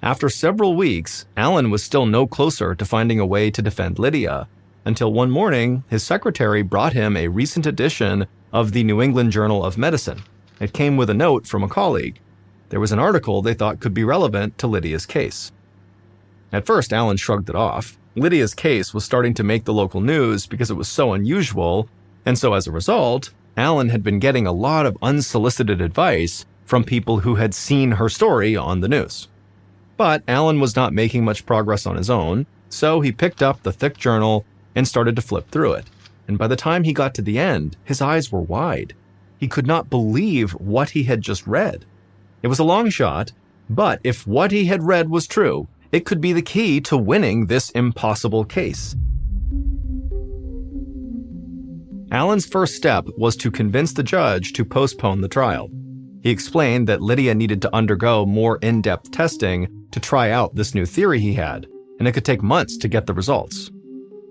After several weeks, Alan was still no closer to finding a way to defend Lydia, until one morning, his secretary brought him a recent edition of the New England Journal of Medicine. It came with a note from a colleague. There was an article they thought could be relevant to Lydia's case. At first, Alan shrugged it off. Lydia's case was starting to make the local news because it was so unusual, and so as a result, Alan had been getting a lot of unsolicited advice from people who had seen her story on the news. But Alan was not making much progress on his own, so he picked up the thick journal and started to flip through it. And by the time he got to the end, his eyes were wide. He could not believe what he had just read. It was a long shot, but if what he had read was true, it could be the key to winning this impossible case. Alan's first step was to convince the judge to postpone the trial. He explained that Lydia needed to undergo more in-depth testing to try out this new theory he had, and it could take months to get the results.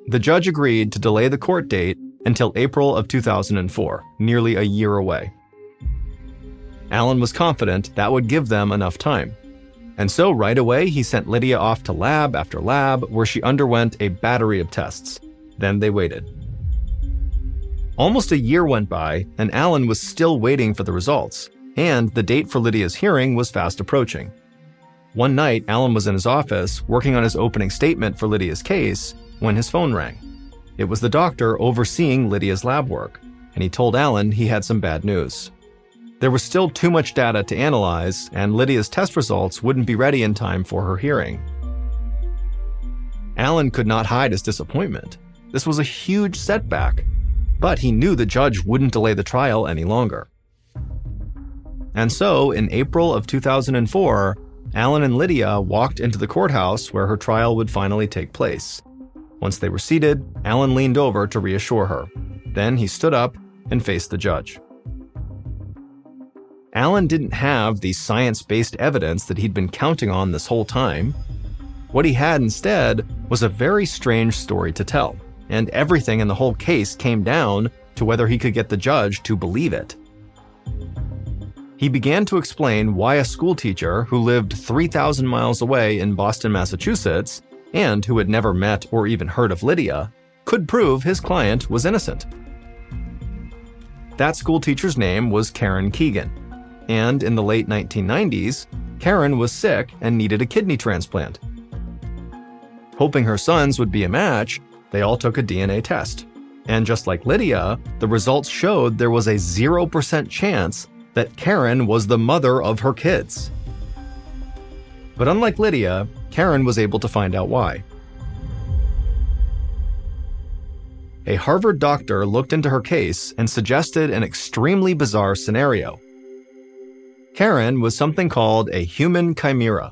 The judge agreed to delay the court date until April of 2004, nearly a year away. Alan was confident that would give them enough time. And so right away, he sent Lydia off to lab after lab where she underwent a battery of tests. Then they waited. Almost a year went by, and Alan was still waiting for the results, and the date for Lydia's hearing was fast approaching. One night, Alan was in his office working on his opening statement for Lydia's case when his phone rang. It was the doctor overseeing Lydia's lab work, and he told Alan he had some bad news. There was still too much data to analyze, and Lydia's test results wouldn't be ready in time for her hearing. Alan could not hide his disappointment. This was a huge setback, but he knew the judge wouldn't delay the trial any longer. And so, in April of 2004, Alan and Lydia walked into the courthouse where her trial would finally take place. Once they were seated, Alan leaned over to reassure her. Then he stood up and faced the judge. Alan didn't have the science-based evidence that he'd been counting on this whole time. What he had instead was a very strange story to tell, and everything in the whole case came down to whether he could get the judge to believe it. He began to explain why a schoolteacher who lived 3,000 miles away in Boston, Massachusetts, and who had never met or even heard of Lydia, could prove his client was innocent. That schoolteacher's name was Karen Keegan, and in the late 1990s, Karen was sick and needed a kidney transplant. Hoping her sons would be a match, they all took a DNA test. And just like Lydia, the results showed there was a 0% chance that Karen was the mother of her kids. But unlike Lydia, Karen was able to find out why. A Harvard doctor looked into her case and suggested an extremely bizarre scenario. Karen was something called a human chimera.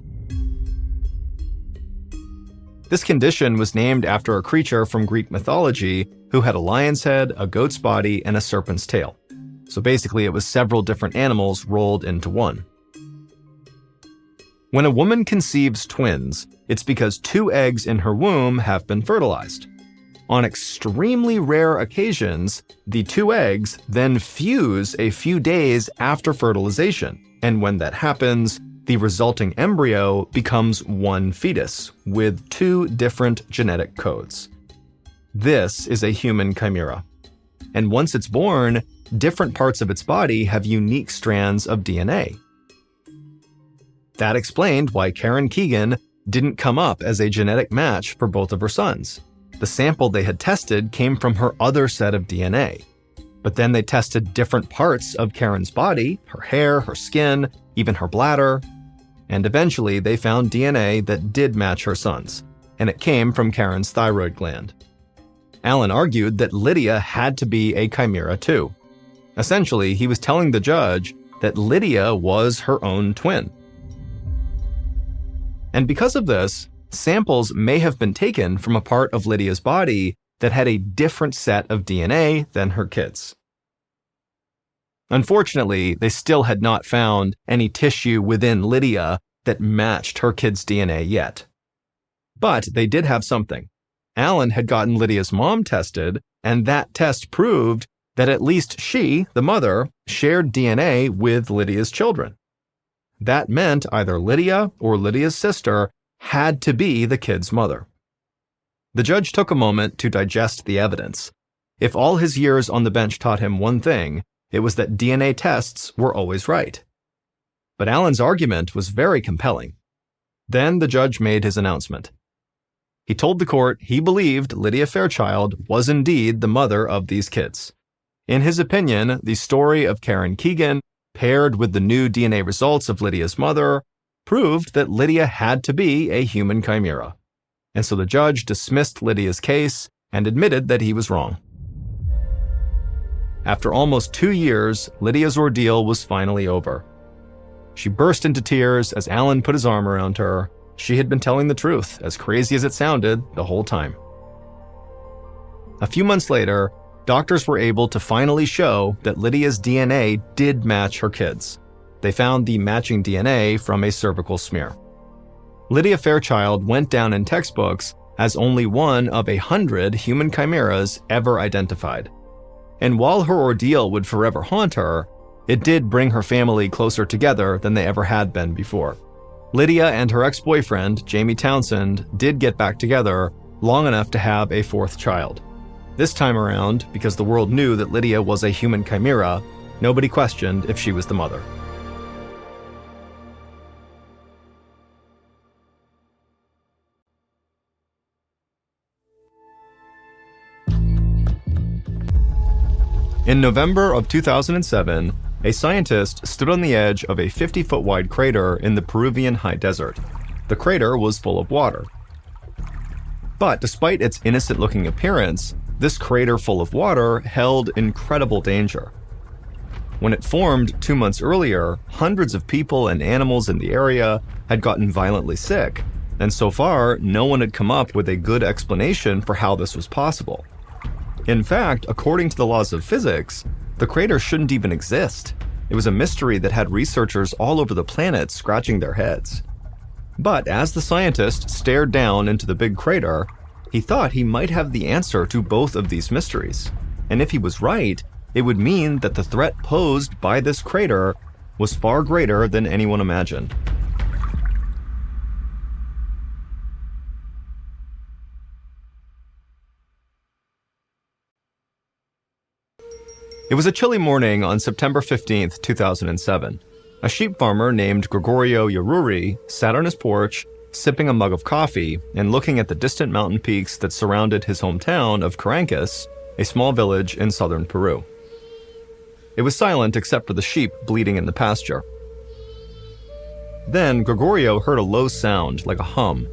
This condition was named after a creature from Greek mythology who had a lion's head, a goat's body, and a serpent's tail. So basically, it was several different animals rolled into one. When a woman conceives twins, it's because 2 eggs in her womb have been fertilized. On extremely rare occasions, the 2 eggs then fuse a few days after fertilization, and when that happens, the resulting embryo becomes one fetus with 2 different genetic codes. This is a human chimera. And once it's born, different parts of its body have unique strands of DNA. That explained why Karen Keegan didn't come up as a genetic match for both of her sons. The sample they had tested came from her other set of DNA. But then they tested different parts of Karen's body, her hair, her skin, even her bladder, and eventually they found DNA that did match her sons, and it came from Karen's thyroid gland. Allen argued that Lydia had to be a chimera too. Essentially, he was telling the judge that Lydia was her own twin. And because of this, samples may have been taken from a part of Lydia's body that had a different set of DNA than her kids. Unfortunately, they still had not found any tissue within Lydia that matched her kids' DNA yet. But they did have something. Allen had gotten Lydia's mom tested, and that test proved that at least she, the mother, shared DNA with Lydia's children. That meant either Lydia or Lydia's sister had to be the kid's mother. The judge took a moment to digest the evidence. If all his years on the bench taught him one thing, it was that DNA tests were always right. But Allen's argument was very compelling. Then the judge made his announcement. He told the court he believed Lydia Fairchild was indeed the mother of these kids. In his opinion, the story of Karen Keegan, paired with the new DNA results of Lydia's mother, proved that Lydia had to be a human chimera. And so the judge dismissed Lydia's case and admitted that he was wrong. After almost 2 years, Lydia's ordeal was finally over. She burst into tears as Allen put his arm around her. She had been telling the truth, as crazy as it sounded, the whole time. A few months later, doctors were able to finally show that Lydia's DNA did match her kids. They found the matching DNA from a cervical smear. Lydia Fairchild went down in textbooks as only one of 100 human chimeras ever identified. And while her ordeal would forever haunt her, it did bring her family closer together than they ever had been before. Lydia and her ex-boyfriend, Jamie Townsend, did get back together long enough to have a 4th child. This time around, because the world knew that Lydia was a human chimera, nobody questioned if she was the mother. In November of 2007, a scientist stood on the edge of a 50-foot wide crater in the Peruvian high desert. The crater was full of water. But despite its innocent-looking appearance, this crater full of water held incredible danger. When it formed 2 months earlier, hundreds of people and animals in the area had gotten violently sick, and so far, no one had come up with a good explanation for how this was possible. In fact, according to the laws of physics, the crater shouldn't even exist. It was a mystery that had researchers all over the planet scratching their heads. But as the scientist stared down into the big crater, he thought he might have the answer to both of these mysteries. And if he was right, it would mean that the threat posed by this crater was far greater than anyone imagined. It was a chilly morning on September 15th, 2007. A sheep farmer named Gregorio Yaruri sat on his porch, sipping a mug of coffee and looking at the distant mountain peaks that surrounded his hometown of Carancas, a small village in southern Peru. It was silent except for the sheep bleating in the pasture. Then Gregorio heard a low sound, like a hum.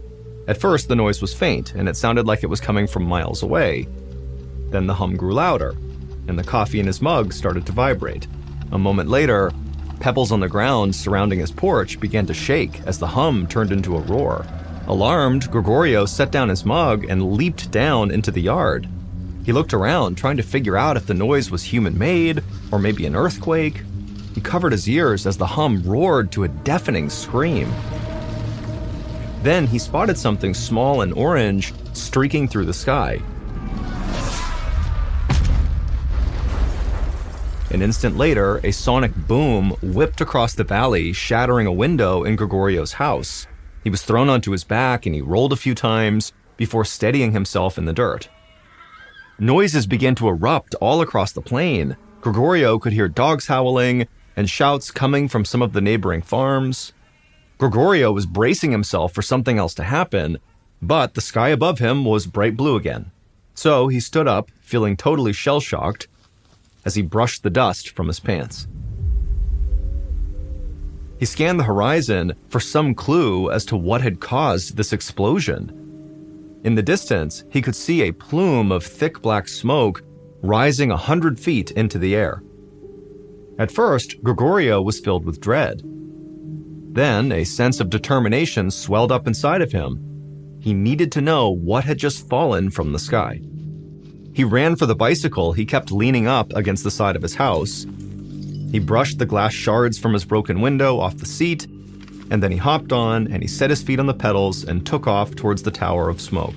At first, the noise was faint, and it sounded like it was coming from miles away. Then the hum grew louder, and the coffee in his mug started to vibrate. A moment later, pebbles on the ground surrounding his porch began to shake as the hum turned into a roar. Alarmed, Gregorio set down his mug and leaped down into the yard. He looked around, trying to figure out if the noise was human-made or maybe an earthquake. He covered his ears as the hum roared to a deafening scream. Then he spotted something small and orange streaking through the sky. An instant later, a sonic boom whipped across the valley, shattering a window in Gregorio's house. He was thrown onto his back and he rolled a few times before steadying himself in the dirt. Noises began to erupt all across the plain. Gregorio could hear dogs howling and shouts coming from some of the neighboring farms. Gregorio was bracing himself for something else to happen, but the sky above him was bright blue again. So he stood up, feeling totally shell-shocked, as he brushed the dust from his pants. He scanned the horizon for some clue as to what had caused this explosion. In the distance, he could see a plume of thick black smoke rising 100 feet into the air. At first, Gregorio was filled with dread. Then, a sense of determination swelled up inside of him. He needed to know what had just fallen from the sky. He ran for the bicycle he kept leaning up against the side of his house. He brushed the glass shards from his broken window off the seat, and then he hopped on and he set his feet on the pedals and took off towards the tower of smoke.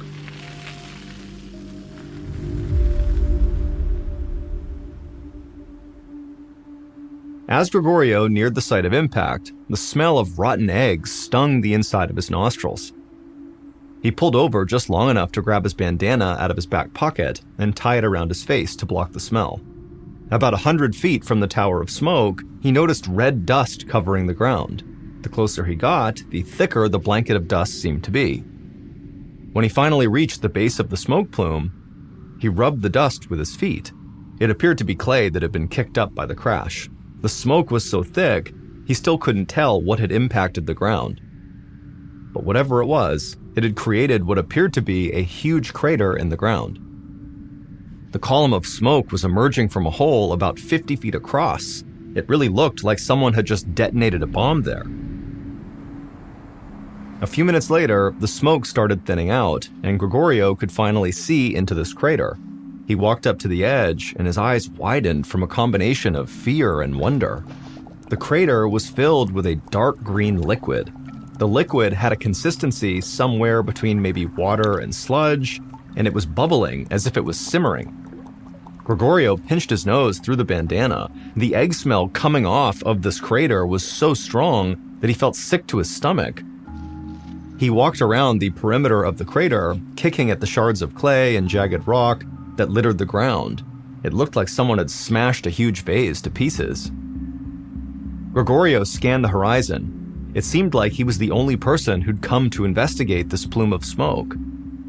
As Gregorio neared the site of impact, the smell of rotten eggs stung the inside of his nostrils. He pulled over just long enough to grab his bandana out of his back pocket and tie it around his face to block the smell. About 100 feet from the tower of smoke, he noticed red dust covering the ground. The closer he got, the thicker the blanket of dust seemed to be. When he finally reached the base of the smoke plume, he rubbed the dust with his feet. It appeared to be clay that had been kicked up by the crash. The smoke was so thick, he still couldn't tell what had impacted the ground. But whatever it was, it had created what appeared to be a huge crater in the ground. The column of smoke was emerging from a hole about 50 feet across. It really looked like someone had just detonated a bomb there. A few minutes later, the smoke started thinning out, and Gregorio could finally see into this crater. He walked up to the edge, and his eyes widened from a combination of fear and wonder. The crater was filled with a dark green liquid. The liquid had a consistency somewhere between maybe water and sludge, and it was bubbling as if it was simmering. Gregorio pinched his nose through the bandana. The egg smell coming off of this crater was so strong that he felt sick to his stomach. He walked around the perimeter of the crater, kicking at the shards of clay and jagged rock that littered the ground. It looked like someone had smashed a huge vase to pieces. Gregorio scanned the horizon. It seemed like he was the only person who'd come to investigate this plume of smoke.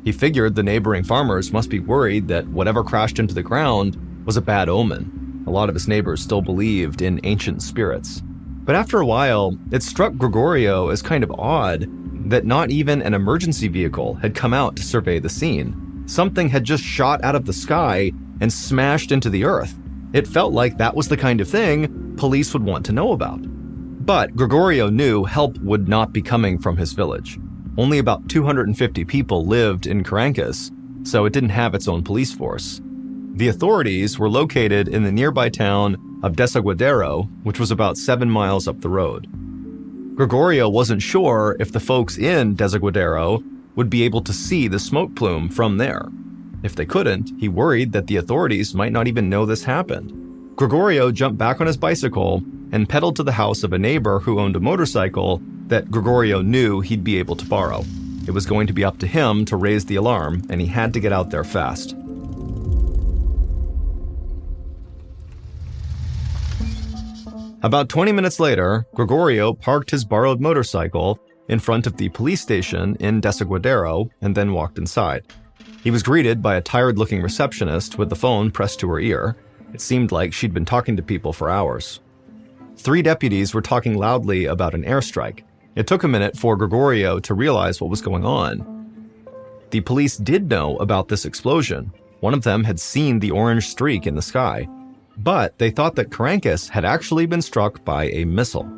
He figured the neighboring farmers must be worried that whatever crashed into the ground was a bad omen. A lot of his neighbors still believed in ancient spirits. But after a while, it struck Gregorio as kind of odd that not even an emergency vehicle had come out to survey the scene. Something had just shot out of the sky and smashed into the earth. It felt like that was the kind of thing police would want to know about. But Gregorio knew help would not be coming from his village. Only about 250 people lived in Carancas, so it didn't have its own police force. The authorities were located in the nearby town of Desaguadero, which was about 7 miles up the road. Gregorio wasn't sure if the folks in Desaguadero would be able to see the smoke plume from there. If they couldn't, he worried that the authorities might not even know this happened. Gregorio jumped back on his bicycle and pedaled to the house of a neighbor who owned a motorcycle that Gregorio knew he'd be able to borrow. It was going to be up to him to raise the alarm, and he had to get out there fast. About 20 minutes later, Gregorio parked his borrowed motorcycle in front of the police station in Desaguadero and then walked inside. He was greeted by a tired-looking receptionist with the phone pressed to her ear. It seemed like she'd been talking to people for hours. 3 deputies were talking loudly about an airstrike. It took a minute for Gregorio to realize what was going on. The police did know about this explosion. One of them had seen the orange streak in the sky, but they thought that Caracas had actually been struck by a missile.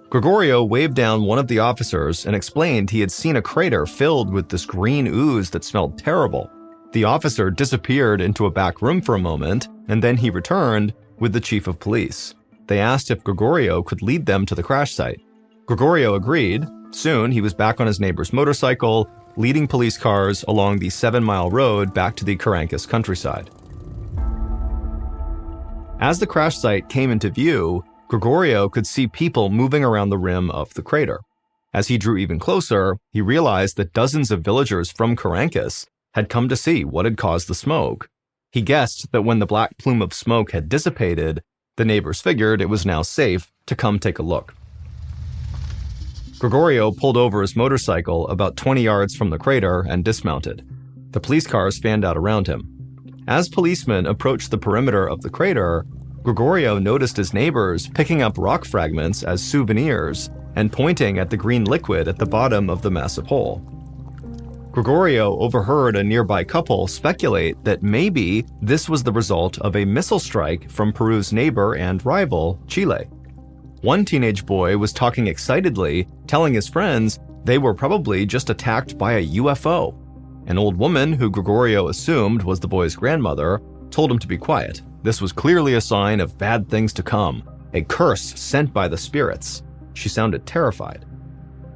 Gregorio waved down one of the officers and explained he had seen a crater filled with this green ooze that smelled terrible. The officer disappeared into a back room for a moment, and then he returned with the chief of police. They asked if Gregorio could lead them to the crash site. Gregorio agreed. Soon, he was back on his neighbor's motorcycle, leading police cars along the 7-mile road back to the Caracas countryside. As the crash site came into view, Gregorio could see people moving around the rim of the crater. As he drew even closer, he realized that dozens of villagers from Caracas had come to see what had caused the smoke. He guessed that when the black plume of smoke had dissipated, the neighbors figured it was now safe to come take a look. Gregorio pulled over his motorcycle about 20 yards from the crater and dismounted. The police cars fanned out around him. As policemen approached the perimeter of the crater, Gregorio noticed his neighbors picking up rock fragments as souvenirs and pointing at the green liquid at the bottom of the massive hole. Gregorio overheard a nearby couple speculate that maybe this was the result of a missile strike from Peru's neighbor and rival, Chile. One teenage boy was talking excitedly, telling his friends they were probably just attacked by a UFO. An old woman, who Gregorio assumed was the boy's grandmother, told him to be quiet. This was clearly a sign of bad things to come, a curse sent by the spirits. She sounded terrified.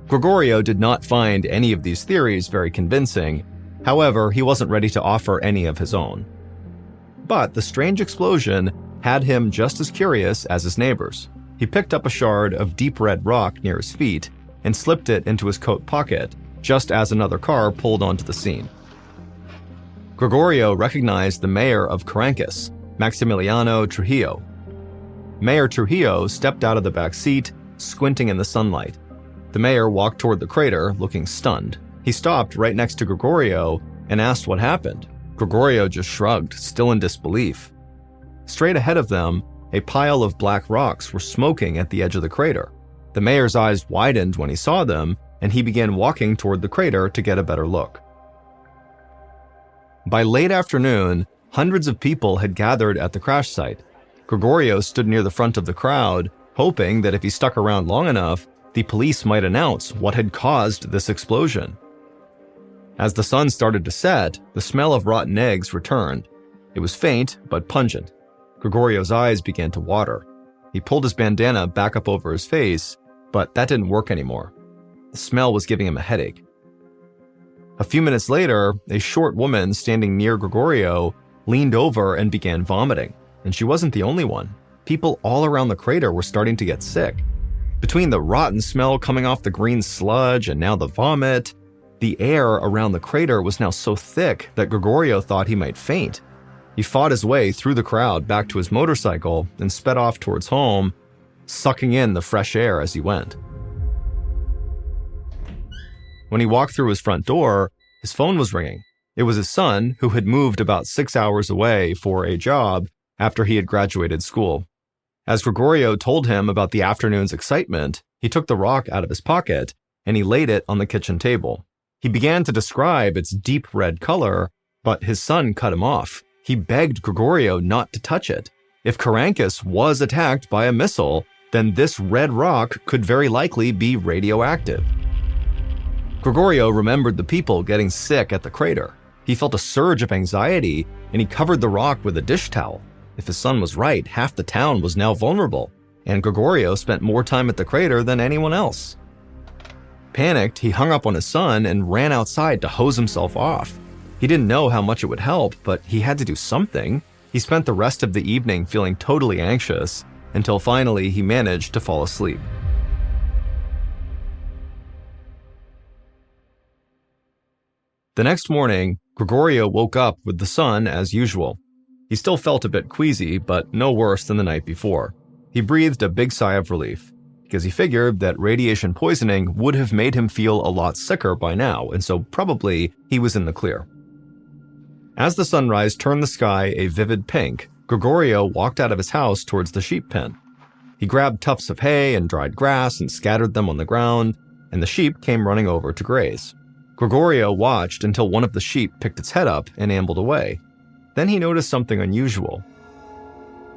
Gregorio did not find any of these theories very convincing. However, he wasn't ready to offer any of his own. But the strange explosion had him just as curious as his neighbors. He picked up a shard of deep red rock near his feet and slipped it into his coat pocket, just as another car pulled onto the scene. Gregorio recognized the mayor of Caracas, Maximiliano Trujillo. Mayor Trujillo stepped out of the back seat, squinting in the sunlight. The mayor walked toward the crater, looking stunned. He stopped right next to Gregorio and asked what happened. Gregorio just shrugged, still in disbelief. Straight ahead of them, a pile of black rocks were smoking at the edge of the crater. The mayor's eyes widened when he saw them, and he began walking toward the crater to get a better look. By late afternoon, hundreds of people had gathered at the crash site. Gregorio stood near the front of the crowd, hoping that if he stuck around long enough, the police might announce what had caused this explosion. As the sun started to set, the smell of rotten eggs returned. It was faint, but pungent. Gregorio's eyes began to water. He pulled his bandana back up over his face, but that didn't work anymore. The smell was giving him a headache. A few minutes later, a short woman standing near Gregorio leaned over and began vomiting, and she wasn't the only one. People all around the crater were starting to get sick. Between the rotten smell coming off the green sludge and now the vomit, the air around the crater was now so thick that Gregorio thought he might faint. He fought his way through the crowd back to his motorcycle and sped off towards home, sucking in the fresh air as he went. When he walked through his front door, his phone was ringing. It was his son, who had moved about 6 hours away for a job after he had graduated school. As Gregorio told him about the afternoon's excitement, he took the rock out of his pocket and he laid it on the kitchen table. He began to describe its deep red color, but his son cut him off. He begged Gregorio not to touch it. If Caracas was attacked by a missile, then this red rock could very likely be radioactive. Gregorio remembered the people getting sick at the crater. He felt a surge of anxiety, and he covered the rock with a dish towel. If his son was right, half the town was now vulnerable, and Gregorio spent more time at the crater than anyone else. Panicked, he hung up on his son and ran outside to hose himself off. He didn't know how much it would help, but he had to do something. He spent the rest of the evening feeling totally anxious, until finally he managed to fall asleep. The next morning, Gregorio woke up with the sun as usual. He still felt a bit queasy, but no worse than the night before. He breathed a big sigh of relief, because he figured that radiation poisoning would have made him feel a lot sicker by now, and so probably he was in the clear. As the sunrise turned the sky a vivid pink, Gregorio walked out of his house towards the sheep pen. He grabbed tufts of hay and dried grass and scattered them on the ground, and the sheep came running over to graze. Gregorio watched until one of the sheep picked its head up and ambled away. Then he noticed something unusual.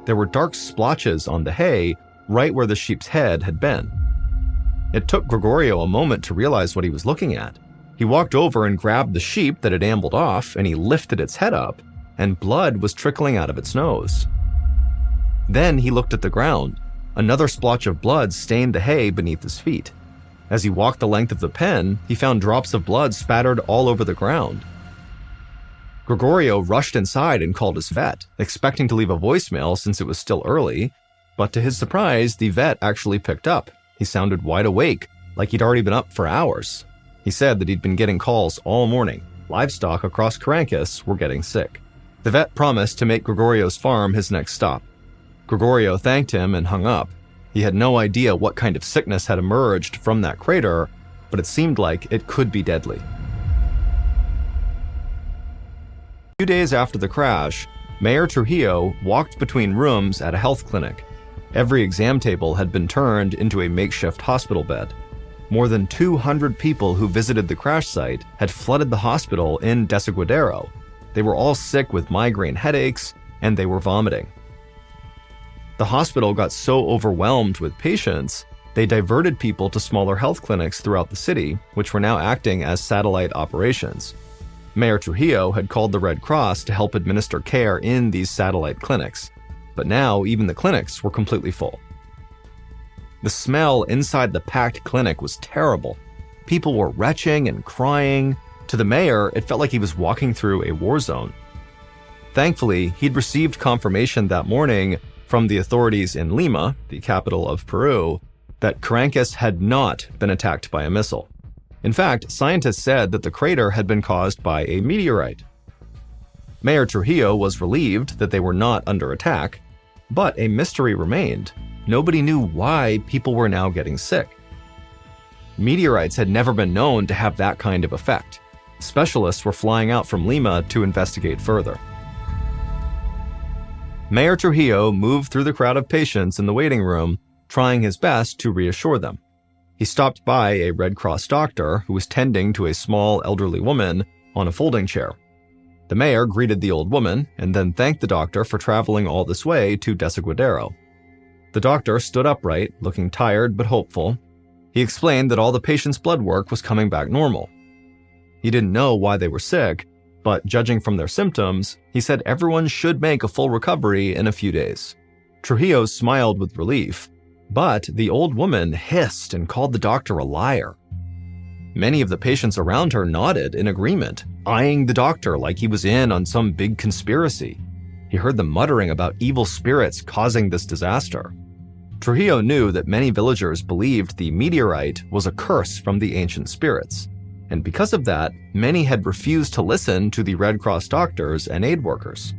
There were dark splotches on the hay right where the sheep's head had been. It took Gregorio a moment to realize what he was looking at. He walked over and grabbed the sheep that had ambled off, and he lifted its head up, and blood was trickling out of its nose. Then he looked at the ground. Another splotch of blood stained the hay beneath his feet. As he walked the length of the pen, he found drops of blood spattered all over the ground. Gregorio rushed inside and called his vet, expecting to leave a voicemail since it was still early, but to his surprise, the vet actually picked up. He sounded wide awake, like he'd already been up for hours. He said that he'd been getting calls all morning. Livestock across Caracas were getting sick. The vet promised to make Gregorio's farm his next stop. Gregorio thanked him and hung up. He had no idea what kind of sickness had emerged from that crater, but it seemed like it could be deadly. A few days after the crash, Mayor Trujillo walked between rooms at a health clinic. Every exam table had been turned into a makeshift hospital bed. More than 200 people who visited the crash site had flooded the hospital in Desaguadero. They were all sick with migraine headaches, and they were vomiting. The hospital got so overwhelmed with patients, they diverted people to smaller health clinics throughout the city, which were now acting as satellite operations. Mayor Trujillo had called the Red Cross to help administer care in these satellite clinics, but now even the clinics were completely full. The smell inside the packed clinic was terrible. People were retching and crying. To the mayor, it felt like he was walking through a war zone. Thankfully, he'd received confirmation that morning from the authorities in Lima, the capital of Peru, that Caracas had not been attacked by a missile. In fact, scientists said that the crater had been caused by a meteorite. Mayor Trujillo was relieved that they were not under attack, but a mystery remained. Nobody knew why people were now getting sick. Meteorites had never been known to have that kind of effect. Specialists were flying out from Lima to investigate further. Mayor Trujillo moved through the crowd of patients in the waiting room, trying his best to reassure them. He stopped by a Red Cross doctor who was tending to a small elderly woman on a folding chair. The mayor greeted the old woman and then thanked the doctor for traveling all this way to Desaguadero. The doctor stood upright, looking tired but hopeful. He explained that all the patients' blood work was coming back normal. He didn't know why they were sick, but judging from their symptoms, he said everyone should make a full recovery in a few days. Trujillo smiled with relief, but the old woman hissed and called the doctor a liar. Many of the patients around her nodded in agreement, eyeing the doctor like he was in on some big conspiracy. He heard them muttering about evil spirits causing this disaster. Trujillo knew that many villagers believed the meteorite was a curse from the ancient spirits, and because of that, many had refused to listen to the Red Cross doctors and aid workers.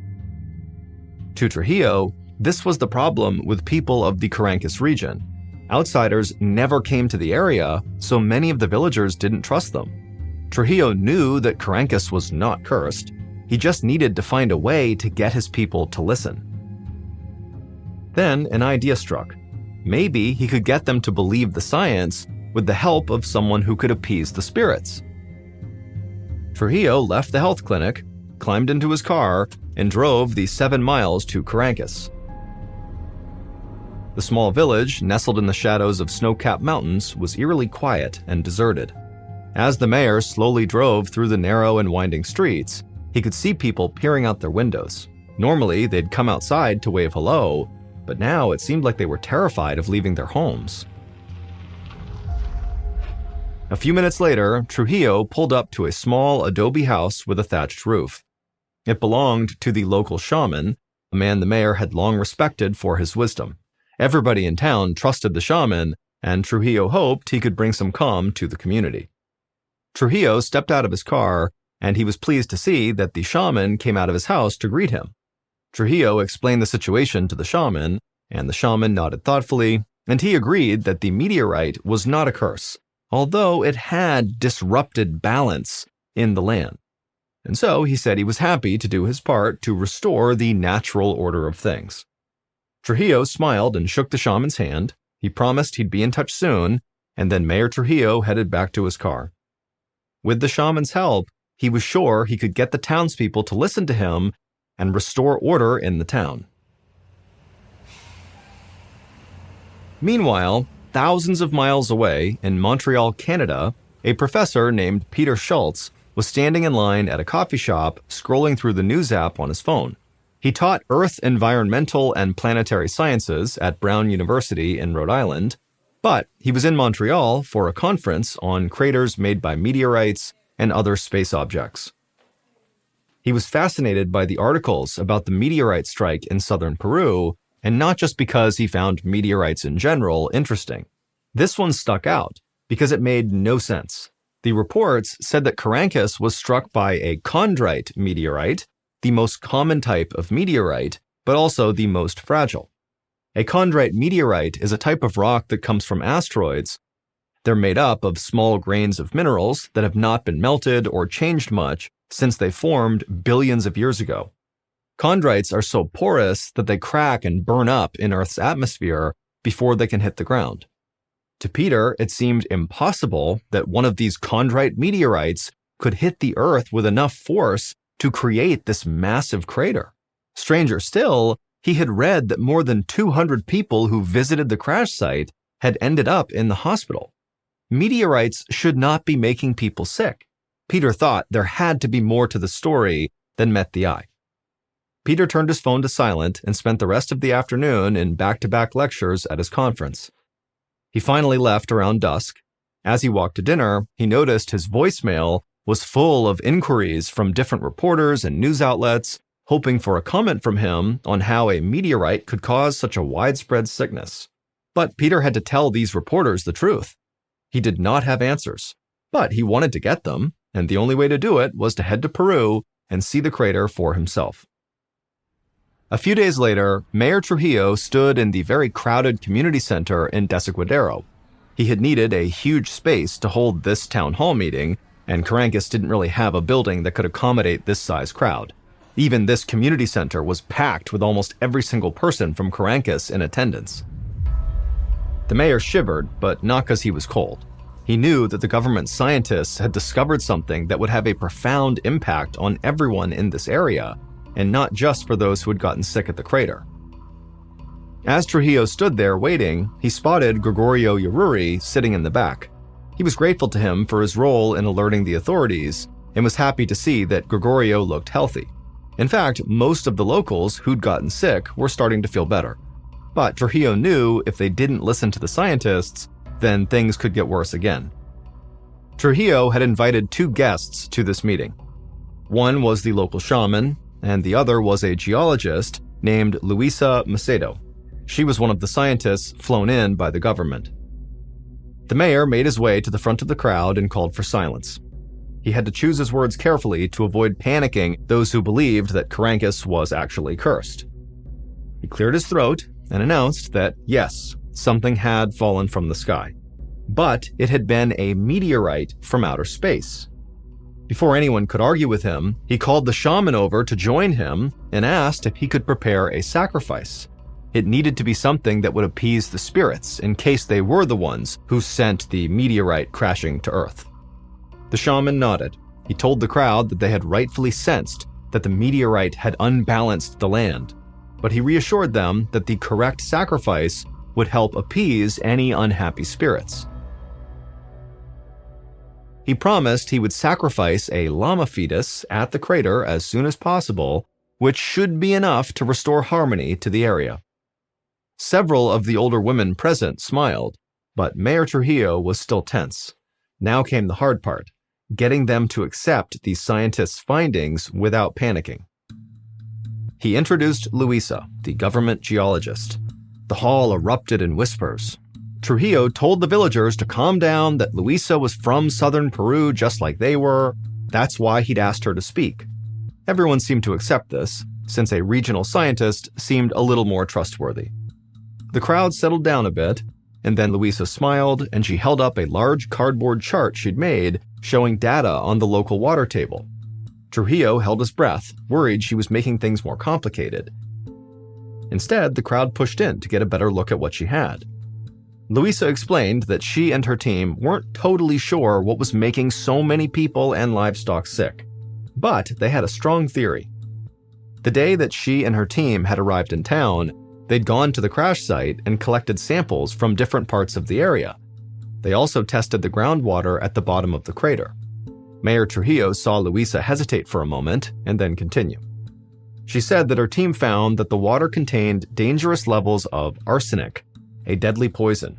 To Trujillo, this was the problem with people of the Caracas region. Outsiders never came to the area, so many of the villagers didn't trust them. Trujillo knew that Caracas was not cursed. He just needed to find a way to get his people to listen. Then an idea struck. Maybe he could get them to believe the science with the help of someone who could appease the spirits. Trujillo left the health clinic, climbed into his car, and drove the 7 miles to Caracas. The small village, nestled in the shadows of snow-capped mountains, was eerily quiet and deserted. As the mayor slowly drove through the narrow and winding streets, he could see people peering out their windows. Normally, they'd come outside to wave hello, but now it seemed like they were terrified of leaving their homes. A few minutes later, Trujillo pulled up to a small adobe house with a thatched roof. It belonged to the local shaman, a man the mayor had long respected for his wisdom. Everybody in town trusted the shaman, and Trujillo hoped he could bring some calm to the community. Trujillo stepped out of his car, and he was pleased to see that the shaman came out of his house to greet him. Trujillo explained the situation to the shaman, and the shaman nodded thoughtfully, and he agreed that the meteorite was not a curse, although it had disrupted balance in the land. And so he said he was happy to do his part to restore the natural order of things. Trujillo smiled and shook the shaman's hand. He promised he'd be in touch soon, and then Mayor Trujillo headed back to his car. With the shaman's help, he was sure he could get the townspeople to listen to him and restore order in the town. Meanwhile, thousands of miles away in Montreal, Canada, a professor named Peter Schultz was standing in line at a coffee shop scrolling through the news app on his phone. He taught Earth, Environmental, and Planetary Sciences at Brown University in Rhode Island, but he was in Montreal for a conference on craters made by meteorites and other space objects. He was fascinated by the articles about the meteorite strike in southern Peru, and not just because he found meteorites in general interesting. This one stuck out because it made no sense. The reports said that Carancas was struck by a chondrite meteorite, the most common type of meteorite, but also the most fragile. A chondrite meteorite is a type of rock that comes from asteroids. They're made up of small grains of minerals that have not been melted or changed much since they formed billions of years ago. Chondrites are so porous that they crack and burn up in Earth's atmosphere before they can hit the ground. To Peter, it seemed impossible that one of these chondrite meteorites could hit the Earth with enough force to create this massive crater. Stranger still, he had read that more than 200 people who visited the crash site had ended up in the hospital. Meteorites should not be making people sick. Peter thought there had to be more to the story than met the eye. Peter turned his phone to silent and spent the rest of the afternoon in back-to-back lectures at his conference. He finally left around dusk. As he walked to dinner, he noticed his voicemail was full of inquiries from different reporters and news outlets, hoping for a comment from him on how a meteorite could cause such a widespread sickness. But Peter had to tell these reporters the truth. He did not have answers, but he wanted to get them, and the only way to do it was to head to Peru and see the crater for himself. A few days later, Mayor Trujillo stood in the very crowded community center in Desaguadero. He had needed a huge space to hold this town hall meeting, and Carancas didn't really have a building that could accommodate this size crowd. Even this community center was packed with almost every single person from Carancas in attendance. The mayor shivered, but not because he was cold. He knew that the government scientists had discovered something that would have a profound impact on everyone in this area, and not just for those who had gotten sick at the crater. As Trujillo stood there waiting, he spotted Gregorio Ururi sitting in the back. He was grateful to him for his role in alerting the authorities, and was happy to see that Gregorio looked healthy. In fact, most of the locals who'd gotten sick were starting to feel better. But Trujillo knew if they didn't listen to the scientists, then things could get worse again. Trujillo had invited two guests to this meeting. One was the local shaman, and the other was a geologist named Luisa Macedo. She was one of the scientists flown in by the government. The mayor made his way to the front of the crowd and called for silence. He had to choose his words carefully to avoid panicking those who believed that Carancas was actually cursed. He cleared his throat and announced that, yes, something had fallen from the sky, but it had been a meteorite from outer space. Before anyone could argue with him, he called the shaman over to join him and asked if he could prepare a sacrifice. It needed to be something that would appease the spirits in case they were the ones who sent the meteorite crashing to Earth. The shaman nodded. He told the crowd that they had rightfully sensed that the meteorite had unbalanced the land, but he reassured them that the correct sacrifice would help appease any unhappy spirits. He promised he would sacrifice a llama fetus at the crater as soon as possible, which should be enough to restore harmony to the area. Several of the older women present smiled, but Mayor Trujillo was still tense. Now came the hard part, getting them to accept the scientists' findings without panicking. He introduced Luisa, the government geologist. The hall erupted in whispers. Trujillo told the villagers to calm down, that Luisa was from southern Peru just like they were. That's why he'd asked her to speak. Everyone seemed to accept this, since a regional scientist seemed a little more trustworthy. The crowd settled down a bit, and then Luisa smiled and she held up a large cardboard chart she'd made showing data on the local water table. Trujillo held his breath, worried she was making things more complicated. Instead, the crowd pushed in to get a better look at what she had. Luisa explained that she and her team weren't totally sure what was making so many people and livestock sick, but they had a strong theory. The day that she and her team had arrived in town, they'd gone to the crash site and collected samples from different parts of the area. They also tested the groundwater at the bottom of the crater. Mayor Trujillo saw Luisa hesitate for a moment and then continue. She said that her team found that the water contained dangerous levels of arsenic, a deadly poison.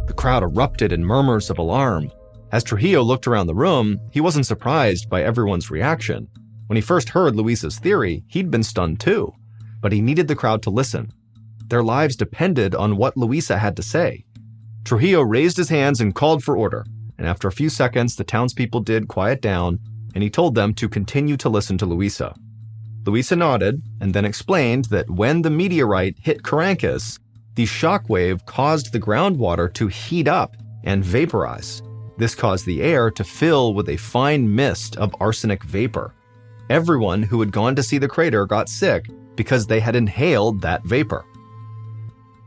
The crowd erupted in murmurs of alarm. As Trujillo looked around the room, he wasn't surprised by everyone's reaction. When he first heard Luisa's theory, he'd been stunned too, but he needed the crowd to listen. Their lives depended on what Luisa had to say. Trujillo raised his hands and called for order, and after a few seconds, the townspeople did quiet down, and he told them to continue to listen to Luisa. Luisa nodded and then explained that when the meteorite hit Caracas, the shockwave caused the groundwater to heat up and vaporize. This caused the air to fill with a fine mist of arsenic vapor. Everyone who had gone to see the crater got sick because they had inhaled that vapor.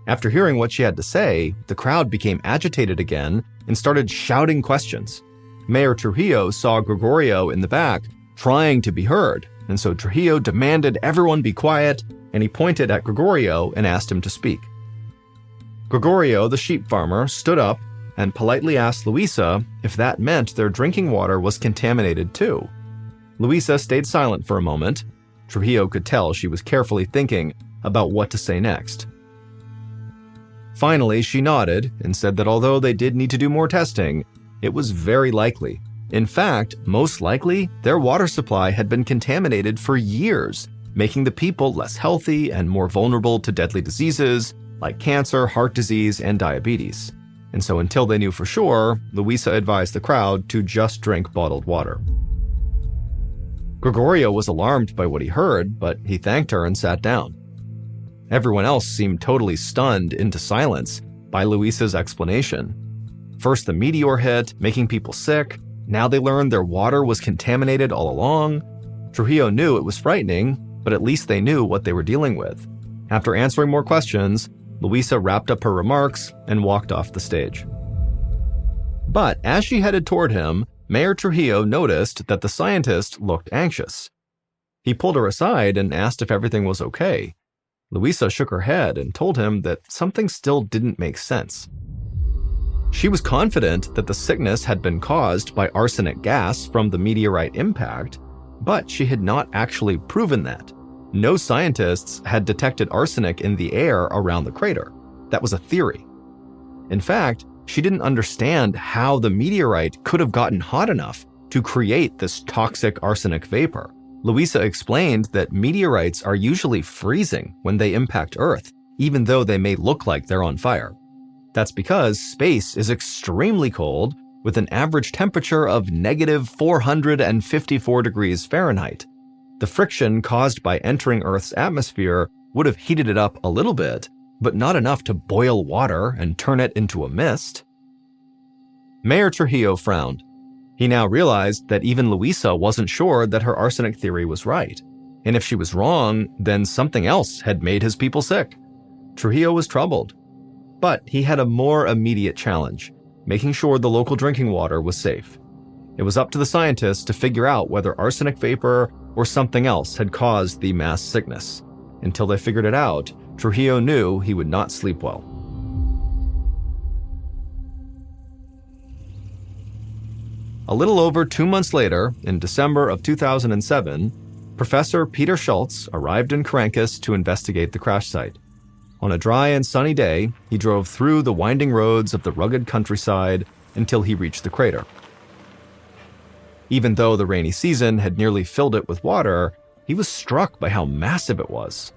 After hearing what she had to say, the crowd became agitated again and started shouting questions. Mayor Trujillo saw Gregorio in the back, trying to be heard, and so Trujillo demanded everyone be quiet, and he pointed at Gregorio and asked him to speak. Gregorio, the sheep farmer, stood up and politely asked Luisa if that meant their drinking water was contaminated too. Luisa stayed silent for a moment. Trujillo could tell she was carefully thinking about what to say next. Finally, she nodded and said that although they did need to do more testing, it was very likely. In fact, most likely, their water supply had been contaminated for years, making the people less healthy and more vulnerable to deadly diseases like cancer, heart disease, and diabetes. And so until they knew for sure, Luisa advised the crowd to just drink bottled water. Gregorio was alarmed by what he heard, but he thanked her and sat down. Everyone else seemed totally stunned into silence by Luisa's explanation. First the meteor hit, making people sick. Now they learned their water was contaminated all along. Trujillo knew it was frightening, but at least they knew what they were dealing with. After answering more questions, Luisa wrapped up her remarks and walked off the stage. But as she headed toward him, Mayor Trujillo noticed that the scientist looked anxious. He pulled her aside and asked if everything was okay. Luisa shook her head and told him that something still didn't make sense. She was confident that the sickness had been caused by arsenic gas from the meteorite impact, but she had not actually proven that. No scientists had detected arsenic in the air around the crater. That was a theory. In fact, she didn't understand how the meteorite could have gotten hot enough to create this toxic arsenic vapor. Luisa explained that meteorites are usually freezing when they impact Earth, even though they may look like they're on fire. That's because space is extremely cold, with an average temperature of negative 454 degrees Fahrenheit. The friction caused by entering Earth's atmosphere would have heated it up a little bit, but not enough to boil water and turn it into a mist. Mayor Trujillo frowned. He now realized that even Luisa wasn't sure that her arsenic theory was right. And if she was wrong, then something else had made his people sick. Trujillo was troubled. But he had a more immediate challenge, making sure the local drinking water was safe. It was up to the scientists to figure out whether arsenic vapor or something else had caused the mass sickness. Until they figured it out, Trujillo knew he would not sleep well. A little over 2 months later, in December of 2007, Professor Peter Schultz arrived in Caracas to investigate the crash site. On a dry and sunny day, he drove through the winding roads of the rugged countryside, until he reached the crater. Even though the rainy season had nearly filled it with water, he was struck by how massive it was.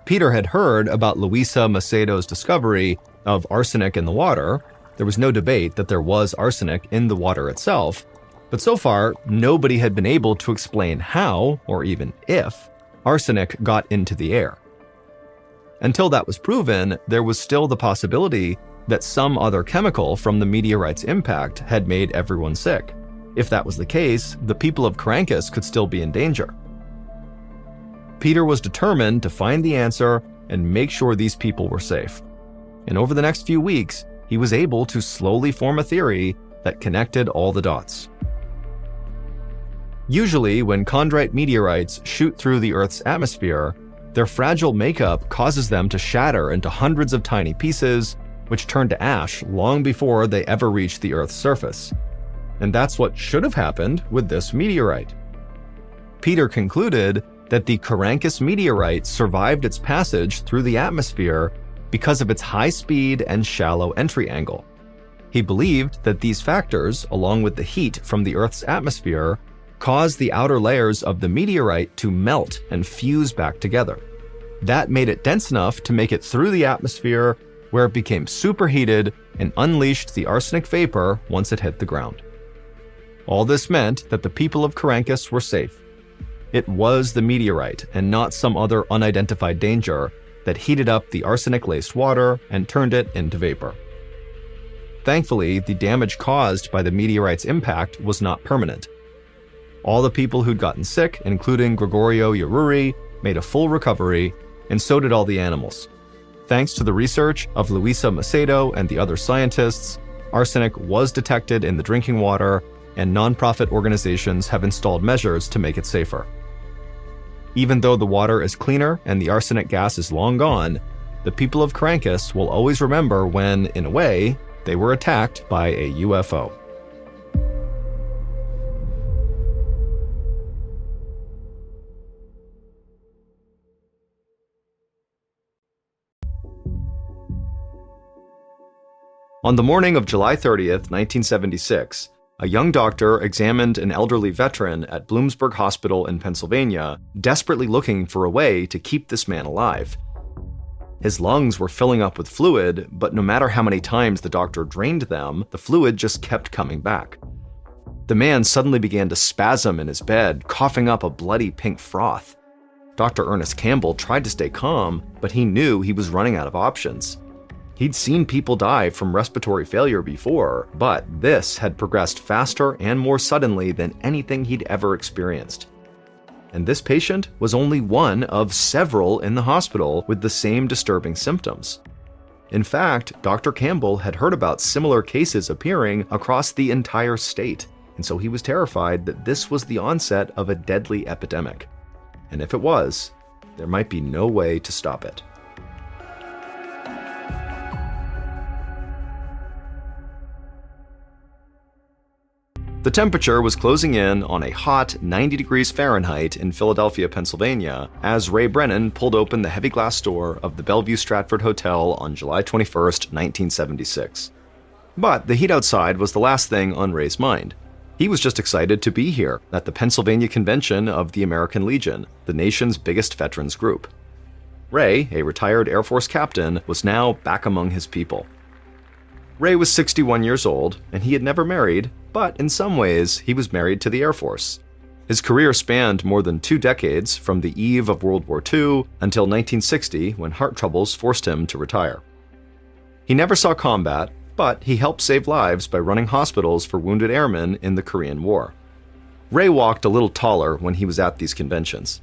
Peter had heard about Luisa Macedo's discovery of arsenic in the water. There was no debate that there was arsenic in the water itself, but so far, nobody had been able to explain how, or even if, arsenic got into the air. Until that was proven, there was still the possibility that some other chemical from the meteorite's impact had made everyone sick. If that was the case, the people of Carancas could still be in danger. Peter was determined to find the answer and make sure these people were safe. And over the next few weeks, he was able to slowly form a theory that connected all the dots. Usually, when chondrite meteorites shoot through the Earth's atmosphere, their fragile makeup causes them to shatter into hundreds of tiny pieces, which turn to ash long before they ever reach the Earth's surface. And that's what should have happened with this meteorite. Peter concluded that the Carancas meteorite survived its passage through the atmosphere because of its high speed and shallow entry angle. He believed that these factors, along with the heat from the Earth's atmosphere, caused the outer layers of the meteorite to melt and fuse back together. That made it dense enough to make it through the atmosphere, where it became superheated and unleashed the arsenic vapor once it hit the ground. All this meant that the people of Carancas were safe. It was the meteorite and not some other unidentified danger that heated up the arsenic-laced water and turned it into vapor. Thankfully, the damage caused by the meteorite's impact was not permanent. All the people who'd gotten sick, including Gregorio Yaruri, made a full recovery, and so did all the animals. Thanks to the research of Luisa Macedo and the other scientists, arsenic was detected in the drinking water, and nonprofit organizations have installed measures to make it safer. Even though the water is cleaner and the arsenic gas is long gone, the people of Carancas will always remember when, in a way, they were attacked by a UFO. On the morning of July 30th, 1976, a young doctor examined an elderly veteran at Bloomsburg Hospital in Pennsylvania, desperately looking for a way to keep this man alive. His lungs were filling up with fluid, but no matter how many times the doctor drained them, the fluid just kept coming back. The man suddenly began to spasm in his bed, coughing up a bloody pink froth. Dr. Ernest Campbell tried to stay calm, but he knew he was running out of options. He'd seen people die from respiratory failure before, but this had progressed faster and more suddenly than anything he'd ever experienced. And this patient was only one of several in the hospital with the same disturbing symptoms. In fact, Dr. Campbell had heard about similar cases appearing across the entire state, and so he was terrified that this was the onset of a deadly epidemic. And if it was, there might be no way to stop it. The temperature was closing in on a hot 90 degrees Fahrenheit in Philadelphia, Pennsylvania, as Ray Brennan pulled open the heavy glass door of the Bellevue Stratford Hotel on July 21st, 1976. But the heat outside was the last thing on Ray's mind. He was just excited to be here at the Pennsylvania Convention of the American Legion, the nation's biggest veterans group. Ray, a retired Air Force captain, was now back among his people. Ray was 61 years old, and he had never married, but in some ways, he was married to the Air Force. His career spanned more than 2 decades, from the eve of World War II until 1960, when heart troubles forced him to retire. He never saw combat, but he helped save lives by running hospitals for wounded airmen in the Korean War. Ray walked a little taller when he was at these conventions.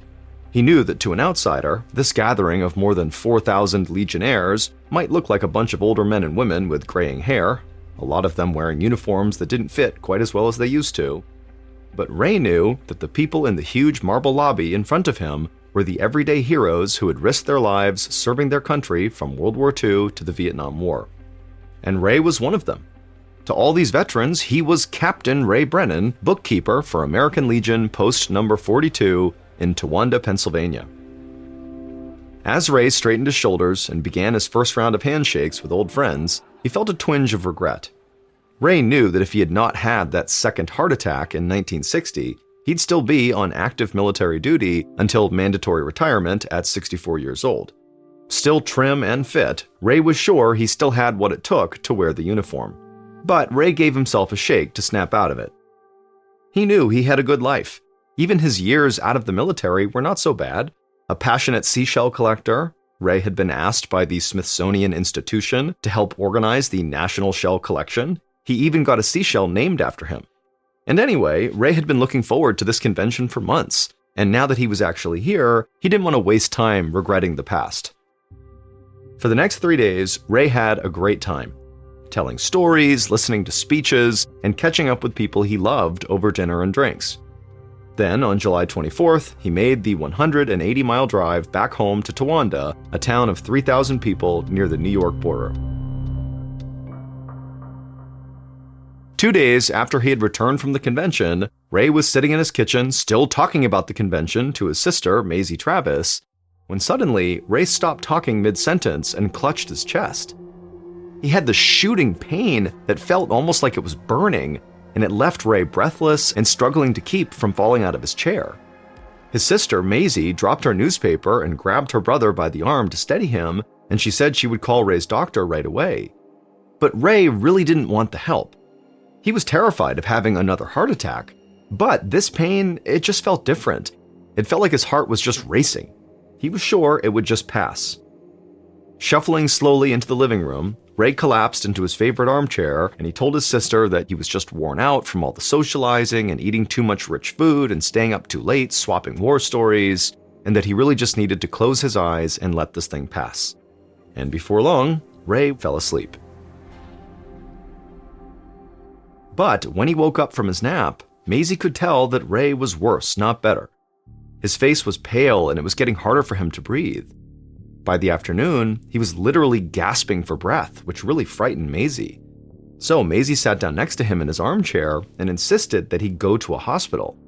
He knew that to an outsider, this gathering of more than 4,000 Legionnaires might look like a bunch of older men and women with graying hair, a lot of them wearing uniforms that didn't fit quite as well as they used to. But Ray knew that the people in the huge marble lobby in front of him were the everyday heroes who had risked their lives serving their country from World War II to the Vietnam War. And Ray was one of them. To all these veterans, he was Captain Ray Brennan, bookkeeper for American Legion Post Number 42 in Towanda, Pennsylvania. As Ray straightened his shoulders and began his first round of handshakes with old friends, he felt a twinge of regret. Ray knew that if he had not had that second heart attack in 1960, he'd still be on active military duty until mandatory retirement at 64 years old. Still trim and fit, Ray was sure he still had what it took to wear the uniform. But Ray gave himself a shake to snap out of it. He knew he had a good life. Even his years out of the military were not so bad. A passionate seashell collector, Ray had been asked by the Smithsonian Institution to help organize the National Shell Collection. He even got a seashell named after him. And anyway, Ray had been looking forward to this convention for months, and now that he was actually here, he didn't want to waste time regretting the past. For the next 3 days, Ray had a great time, telling stories, listening to speeches, and catching up with people he loved over dinner and drinks. Then, on July 24th, he made the 180-mile drive back home to Towanda, a town of 3,000 people near the New York border. 2 days after he had returned from the convention, Ray was sitting in his kitchen, still talking about the convention to his sister, Maisie Travis, when suddenly, Ray stopped talking mid-sentence and clutched his chest. He had this shooting pain that felt almost like it was burning, and it left Ray breathless and struggling to keep from falling out of his chair. His sister, Maisie, dropped her newspaper and grabbed her brother by the arm to steady him, and she said she would call Ray's doctor right away. But Ray really didn't want the help. He was terrified of having another heart attack, but this pain, it just felt different. It felt like his heart was just racing. He was sure it would just pass. Shuffling slowly into the living room, Ray collapsed into his favorite armchair, and he told his sister that he was just worn out from all the socializing and eating too much rich food and staying up too late swapping war stories, and that he really just needed to close his eyes and let this thing pass. And before long, Ray fell asleep. But when he woke up from his nap, Maisie could tell that Ray was worse, not better. His face was pale and it was getting harder for him to breathe. By the afternoon, he was literally gasping for breath, which really frightened Maisie. So Maisie sat down next to him in his armchair and insisted that he go to a hospital.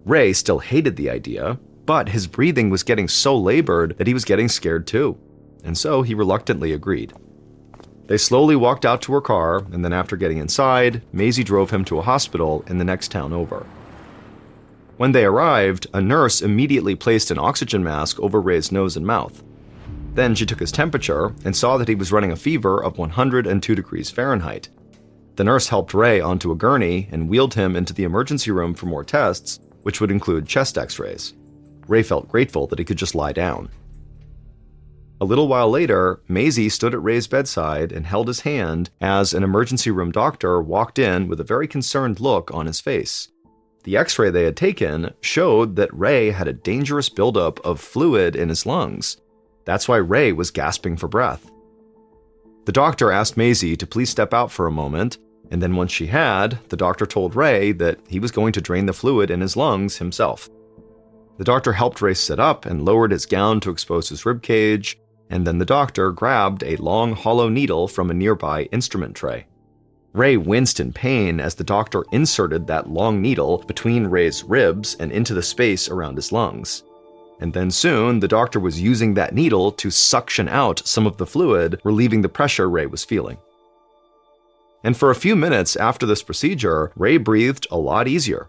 Ray still hated the idea, but his breathing was getting so labored that he was getting scared too, and so he reluctantly agreed. They slowly walked out to her car, and then after getting inside, Maisie drove him to a hospital in the next town over. When they arrived, a nurse immediately placed an oxygen mask over Ray's nose and mouth. Then she took his temperature and saw that he was running a fever of 102 degrees Fahrenheit. The nurse helped Ray onto a gurney and wheeled him into the emergency room for more tests, which would include chest x-rays. Ray felt grateful that he could just lie down. A little while later, Maisie stood at Ray's bedside and held his hand as an emergency room doctor walked in with a very concerned look on his face. The x-ray they had taken showed that Ray had a dangerous buildup of fluid in his lungs. That's why Ray was gasping for breath. The doctor asked Maisie to please step out for a moment, and then once she had, the doctor told Ray that he was going to drain the fluid in his lungs himself. The doctor helped Ray sit up and lowered his gown to expose his ribcage, and then the doctor grabbed a long hollow needle from a nearby instrument tray. Ray winced in pain as the doctor inserted that long needle between Ray's ribs and into the space around his lungs. And then soon, the doctor was using that needle to suction out some of the fluid, relieving the pressure Ray was feeling. And for a few minutes after this procedure, Ray breathed a lot easier.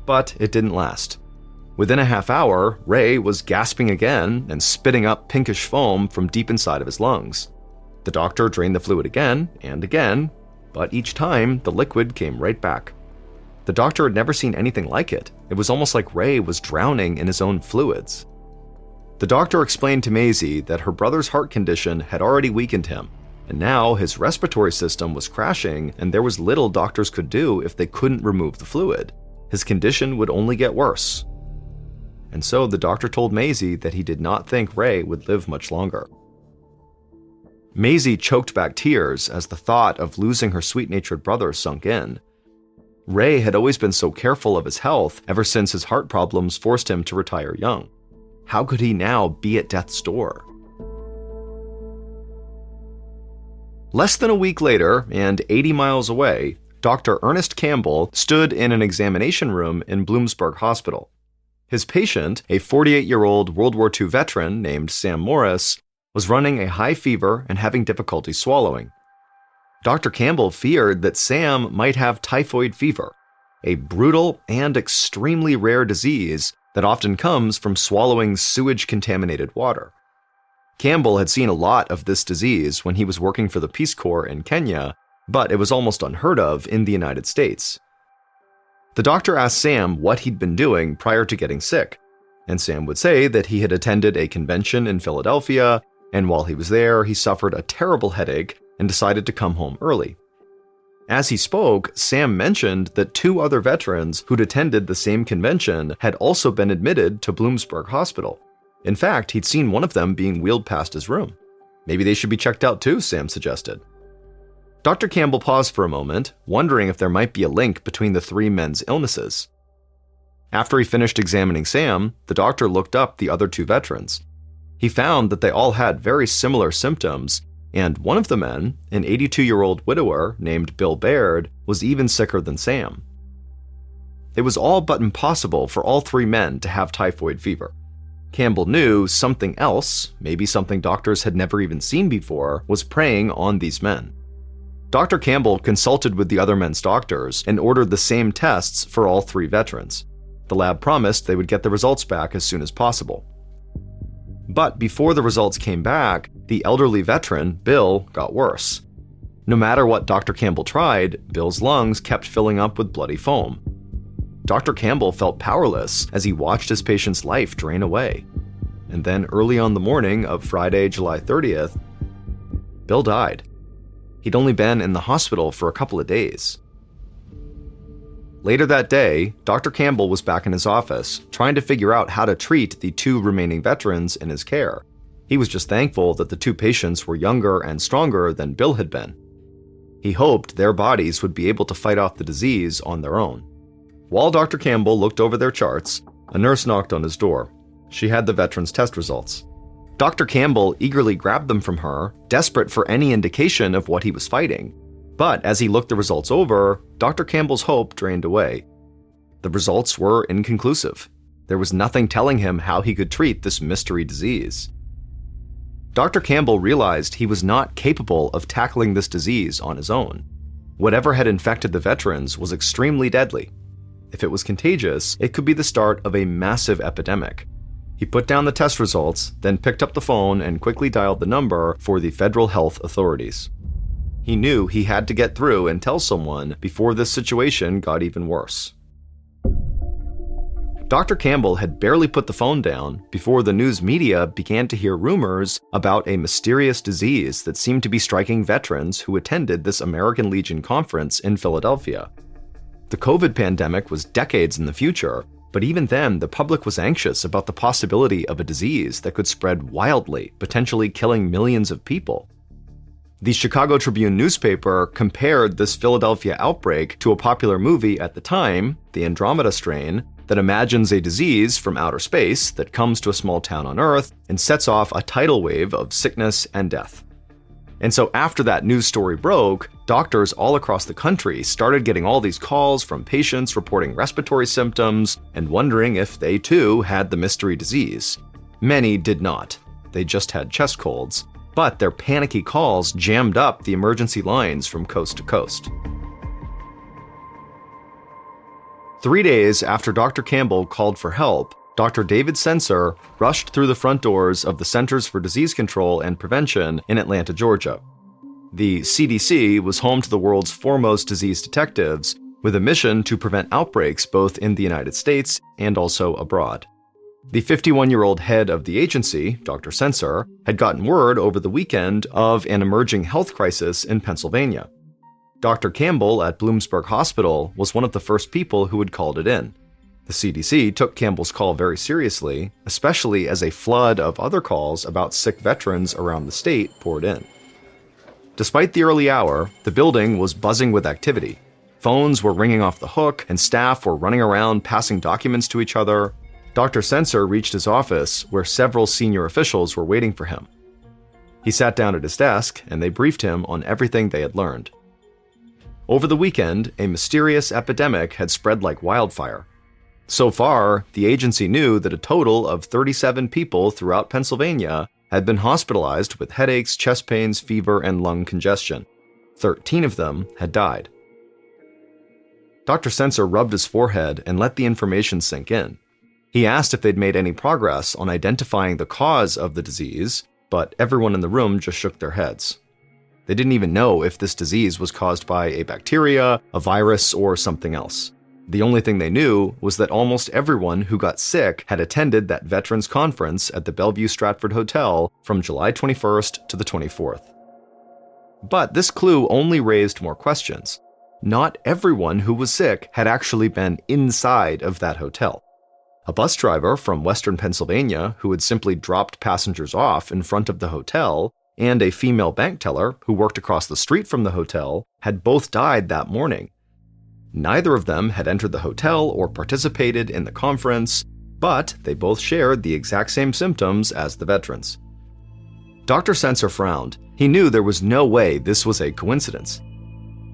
But it didn't last. Within a half hour, Ray was gasping again and spitting up pinkish foam from deep inside of his lungs. The doctor drained the fluid again and again, but each time the liquid came right back. The doctor had never seen anything like it. It was almost like Ray was drowning in his own fluids. The doctor explained to Maisie that her brother's heart condition had already weakened him, and now his respiratory system was crashing and there was little doctors could do if they couldn't remove the fluid. His condition would only get worse. And so the doctor told Maisie that he did not think Ray would live much longer. Maisie choked back tears as the thought of losing her sweet-natured brother sunk in. Ray had always been so careful of his health ever since his heart problems forced him to retire young. How could he now be at death's door? Less than a week later, and 80 miles away, Dr. Ernest Campbell stood in an examination room in Bloomsburg Hospital. His patient, a 48-year-old World War II veteran named Sam Morris, was running a high fever and having difficulty swallowing. Dr. Campbell feared that Sam might have typhoid fever, a brutal and extremely rare disease that often comes from swallowing sewage-contaminated water. Campbell had seen a lot of this disease when he was working for the Peace Corps in Kenya, but it was almost unheard of in the United States. The doctor asked Sam what he'd been doing prior to getting sick, and Sam would say that he had attended a convention in Philadelphia, and while he was there, he suffered a terrible headache and decided to come home early. As he spoke, Sam mentioned that 2 other veterans who'd attended the same convention had also been admitted to Bloomsburg Hospital. In fact, he'd seen one of them being wheeled past his room. Maybe they should be checked out too, Sam suggested. Dr. Campbell paused for a moment, wondering if there might be a link between the 3 men's illnesses. After he finished examining Sam, the doctor looked up the other 2 veterans. He found that they all had very similar symptoms, and one of the men, an 82-year-old widower named Bill Baird, was even sicker than Sam. It was all but impossible for all 3 men to have typhoid fever. Campbell knew something else, maybe something doctors had never even seen before, was preying on these men. Dr. Campbell consulted with the other men's doctors and ordered the same tests for all 3 veterans. The lab promised they would get the results back as soon as possible. But before the results came back, the elderly veteran, Bill, got worse. No matter what Dr. Campbell tried, Bill's lungs kept filling up with bloody foam. Dr. Campbell felt powerless as he watched his patient's life drain away. And then early on the morning of Friday, July 30th, Bill died. He'd only been in the hospital for a couple of days. Later that day, Dr. Campbell was back in his office, trying to figure out how to treat the 2 remaining veterans in his care. He was just thankful that the 2 patients were younger and stronger than Bill had been. He hoped their bodies would be able to fight off the disease on their own. While Dr. Campbell looked over their charts, a nurse knocked on his door. She had the veterans' test results. Dr. Campbell eagerly grabbed them from her, desperate for any indication of what he was fighting. But as he looked the results over, Dr. Campbell's hope drained away. The results were inconclusive. There was nothing telling him how he could treat this mystery disease. Dr. Campbell realized he was not capable of tackling this disease on his own. Whatever had infected the veterans was extremely deadly. If it was contagious, it could be the start of a massive epidemic. He put down the test results, then picked up the phone and quickly dialed the number for the federal health authorities. He knew he had to get through and tell someone before this situation got even worse. Dr. Campbell had barely put the phone down before the news media began to hear rumors about a mysterious disease that seemed to be striking veterans who attended this American Legion conference in Philadelphia. The COVID pandemic was decades in the future, but even then, the public was anxious about the possibility of a disease that could spread wildly, potentially killing millions of people. The Chicago Tribune newspaper compared this Philadelphia outbreak to a popular movie at the time, The Andromeda Strain, that imagines a disease from outer space that comes to a small town on Earth and sets off a tidal wave of sickness and death. And so after that news story broke, doctors all across the country started getting all these calls from patients reporting respiratory symptoms and wondering if they too had the mystery disease. Many did not. They just had chest colds. But their panicky calls jammed up the emergency lines from coast to coast. 3 days after Dr. Campbell called for help, Dr. David Sensor rushed through the front doors of the Centers for Disease Control and Prevention in Atlanta, Georgia. The CDC was home to the world's foremost disease detectives, with a mission to prevent outbreaks both in the United States and also abroad. The 51-year-old head of the agency, Dr. Sensor, had gotten word over the weekend of an emerging health crisis in Pennsylvania. Dr. Campbell at Bloomsburg Hospital was one of the first people who had called it in. The CDC took Campbell's call very seriously, especially as a flood of other calls about sick veterans around the state poured in. Despite the early hour, the building was buzzing with activity. Phones were ringing off the hook, and staff were running around passing documents to each other. Dr. Sensor reached his office, where several senior officials were waiting for him. He sat down at his desk, and they briefed him on everything they had learned. Over the weekend, a mysterious epidemic had spread like wildfire. So far, the agency knew that a total of 37 people throughout Pennsylvania had been hospitalized with headaches, chest pains, fever, and lung congestion. 13 of them had died. Dr. Sensor rubbed his forehead and let the information sink in. He asked if they'd made any progress on identifying the cause of the disease, but everyone in the room just shook their heads. They didn't even know if this disease was caused by a bacteria, a virus, or something else. The only thing they knew was that almost everyone who got sick had attended that Veterans Conference at the Bellevue Stratford Hotel from July 21st to the 24th. But this clue only raised more questions. Not everyone who was sick had actually been inside of that hotel. A bus driver from Western Pennsylvania who had simply dropped passengers off in front of the hotel, and a female bank teller who worked across the street from the hotel had both died that morning. Neither of them had entered the hotel or participated in the conference, but they both shared the exact same symptoms as the veterans. Dr. Sensor frowned. He knew there was no way this was a coincidence.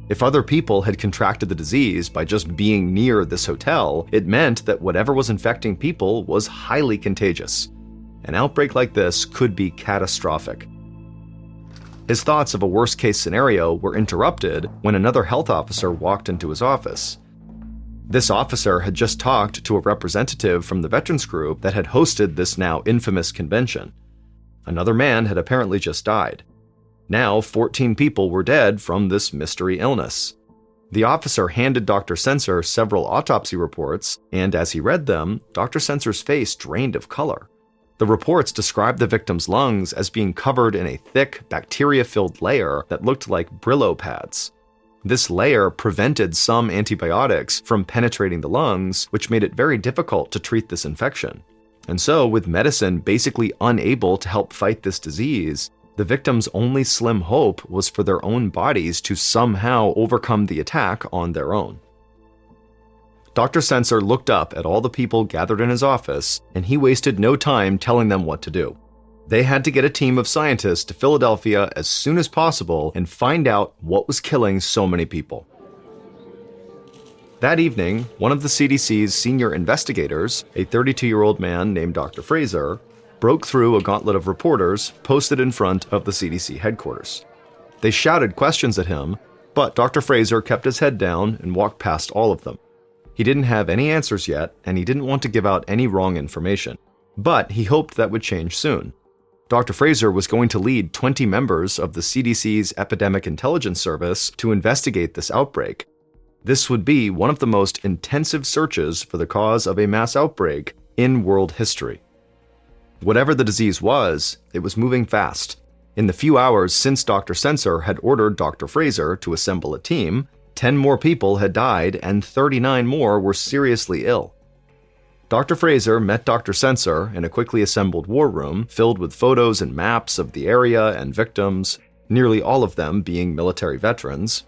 If other people had contracted the disease by just being near this hotel, it meant that whatever was infecting people was highly contagious. An outbreak like this could be catastrophic. His thoughts of a worst-case scenario were interrupted when another health officer walked into his office. This officer had just talked to a representative from the veterans group that had hosted this now infamous convention. Another man had apparently just died. Now, 14 people were dead from this mystery illness. The officer handed Dr. Sensor several autopsy reports, and as he read them, Dr. Sensor's face drained of color. The reports described the victim's lungs as being covered in a thick, bacteria-filled layer that looked like Brillo pads. This layer prevented some antibiotics from penetrating the lungs, which made it very difficult to treat this infection. And so, with medicine basically unable to help fight this disease, the victim's only slim hope was for their own bodies to somehow overcome the attack on their own. Dr. Sensor looked up at all the people gathered in his office, and he wasted no time telling them what to do. They had to get a team of scientists to Philadelphia as soon as possible and find out what was killing so many people. That evening, one of the CDC's senior investigators, a 32-year-old man named Dr. Fraser, broke through a gauntlet of reporters posted in front of the CDC headquarters. They shouted questions at him, but Dr. Fraser kept his head down and walked past all of them. He didn't have any answers yet, and he didn't want to give out any wrong information. But he hoped that would change soon. Dr. Fraser was going to lead 20 members of the CDC's Epidemic Intelligence Service to investigate this outbreak. This would be one of the most intensive searches for the cause of a mass outbreak in world history. Whatever the disease was, it was moving fast. In the few hours since Dr. Sensor had ordered Dr. Fraser to assemble a team, 10 more people had died and 39 more were seriously ill. Dr. Fraser met Dr. Sensor in a quickly assembled war room filled with photos and maps of the area and victims, nearly all of them being military veterans.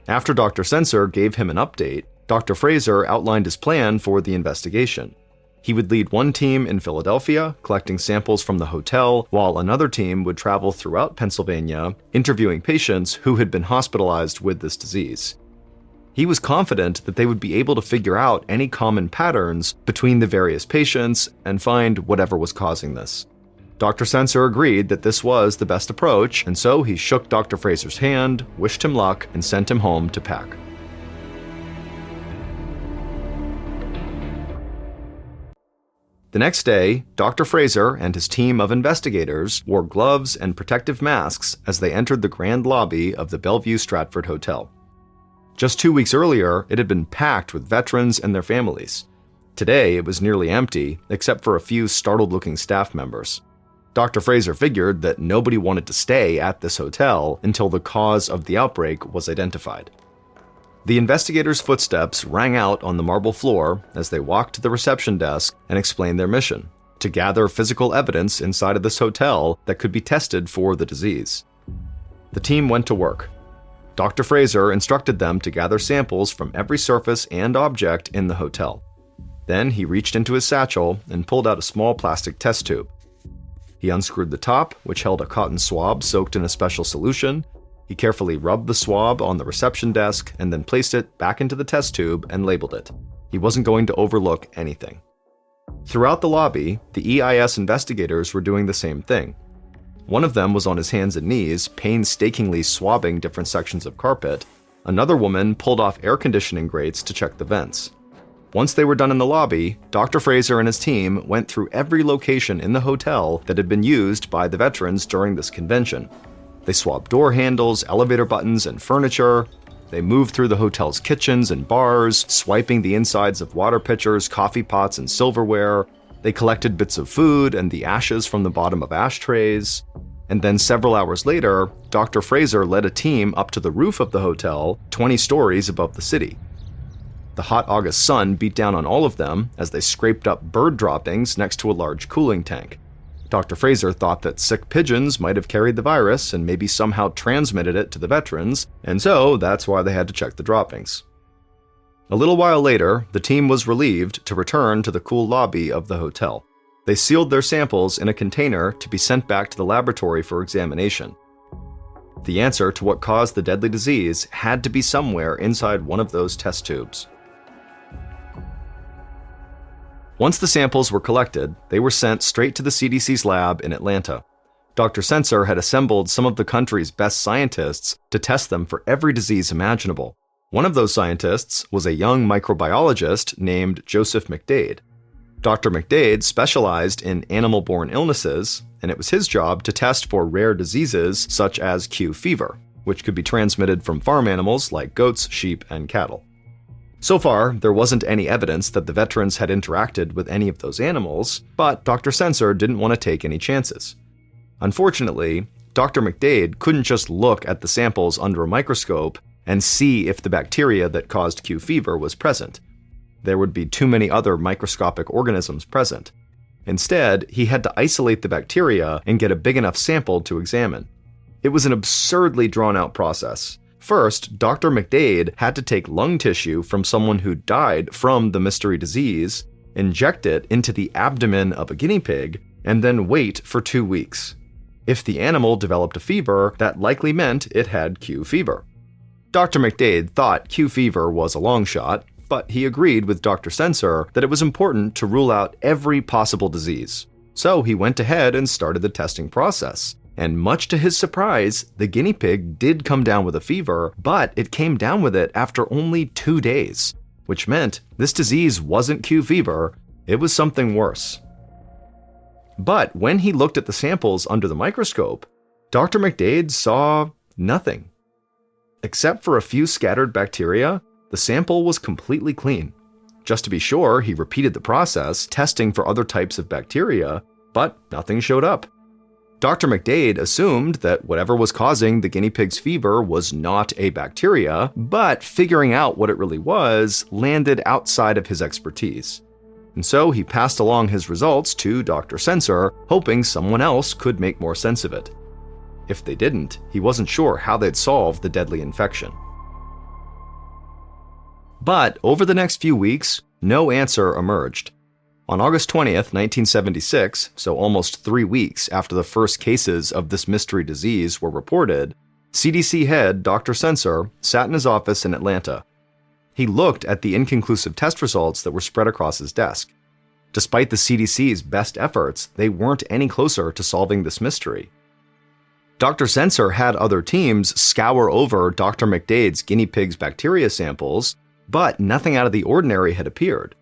After Dr. Sensor gave him an update, Dr. Fraser outlined his plan for the investigation. He would lead one team in Philadelphia, collecting samples from the hotel, while another team would travel throughout Pennsylvania, interviewing patients who had been hospitalized with this disease. He was confident that they would be able to figure out any common patterns between the various patients and find whatever was causing this. Dr. Sensor agreed that this was the best approach, and so he shook Dr. Fraser's hand, wished him luck, and sent him home to pack. The next day, Dr. Fraser and his team of investigators wore gloves and protective masks as they entered the grand lobby of the Bellevue Stratford Hotel. Just 2 weeks earlier, it had been packed with veterans and their families. Today, it was nearly empty, except for a few startled-looking staff members. Dr. Fraser figured that nobody wanted to stay at this hotel until the cause of the outbreak was identified. The investigators' footsteps rang out on the marble floor as they walked to the reception desk and explained their mission: to gather physical evidence inside of this hotel that could be tested for the disease. The team went to work. Dr. Fraser instructed them to gather samples from every surface and object in the hotel. Then he reached into his satchel and pulled out a small plastic test tube. He unscrewed the top, which held a cotton swab soaked in a special solution. He carefully rubbed the swab on the reception desk and then placed it back into the test tube and labeled it. He wasn't going to overlook anything. Throughout the lobby, the EIS investigators were doing the same thing. One of them was on his hands and knees, painstakingly swabbing different sections of carpet. Another woman pulled off air conditioning grates to check the vents. Once they were done in the lobby, Dr. Fraser and his team went through every location in the hotel that had been used by the veterans during this convention. They swabbed door handles, elevator buttons, and furniture. They moved through the hotel's kitchens and bars, swiping the insides of water pitchers, coffee pots, and silverware. They collected bits of food and the ashes from the bottom of ashtrays. And then several hours later, Dr. Fraser led a team up to the roof of the hotel, 20 stories above the city. The hot August sun beat down on all of them as they scraped up bird droppings next to a large cooling tank. Dr. Fraser thought that sick pigeons might have carried the virus and maybe somehow transmitted it to the veterans, and so that's why they had to check the droppings. A little while later, the team was relieved to return to the cool lobby of the hotel. They sealed their samples in a container to be sent back to the laboratory for examination. The answer to what caused the deadly disease had to be somewhere inside one of those test tubes. Once the samples were collected, they were sent straight to the CDC's lab in Atlanta. Dr. Sensor had assembled some of the country's best scientists to test them for every disease imaginable. One of those scientists was a young microbiologist named Joseph McDade. Dr. McDade specialized in animal-borne illnesses, and it was his job to test for rare diseases such as Q fever, which could be transmitted from farm animals like goats, sheep, and cattle. So far, there wasn't any evidence that the veterans had interacted with any of those animals, but Dr. Sensor didn't want to take any chances. Unfortunately, Dr. McDade couldn't just look at the samples under a microscope and see if the bacteria that caused Q fever was present. There would be too many other microscopic organisms present. Instead, he had to isolate the bacteria and get a big enough sample to examine. It was an absurdly drawn-out process. First, Dr. McDade had to take lung tissue from someone who died from the mystery disease, inject it into the abdomen of a guinea pig, and then wait for 2 weeks. If the animal developed a fever, that likely meant it had Q fever. Dr. McDade thought Q fever was a long shot, but he agreed with Dr. Sensor that it was important to rule out every possible disease. So he went ahead and started the testing process. And much to his surprise, the guinea pig did come down with a fever, but it came down with it after only 2 days, which meant this disease wasn't Q fever, it was something worse. But when he looked at the samples under the microscope, Dr. McDade saw nothing. Except for a few scattered bacteria, the sample was completely clean. Just to be sure, he repeated the process, testing for other types of bacteria, but nothing showed up. Dr. McDade assumed that whatever was causing the guinea pig's fever was not a bacteria, but figuring out what it really was landed outside of his expertise. And so he passed along his results to Dr. Sensor, hoping someone else could make more sense of it. If they didn't, he wasn't sure how they'd solve the deadly infection. But over the next few weeks, no answer emerged. On August 20th, 1976, so almost 3 weeks after the first cases of this mystery disease were reported, CDC head Dr. Sensor sat in his office in Atlanta. He looked at the inconclusive test results that were spread across his desk. Despite the CDC's best efforts, they weren't any closer to solving this mystery. Dr. Sensor had other teams scour over Dr. McDade's guinea pig's bacteria samples, but nothing out of the ordinary had appeared.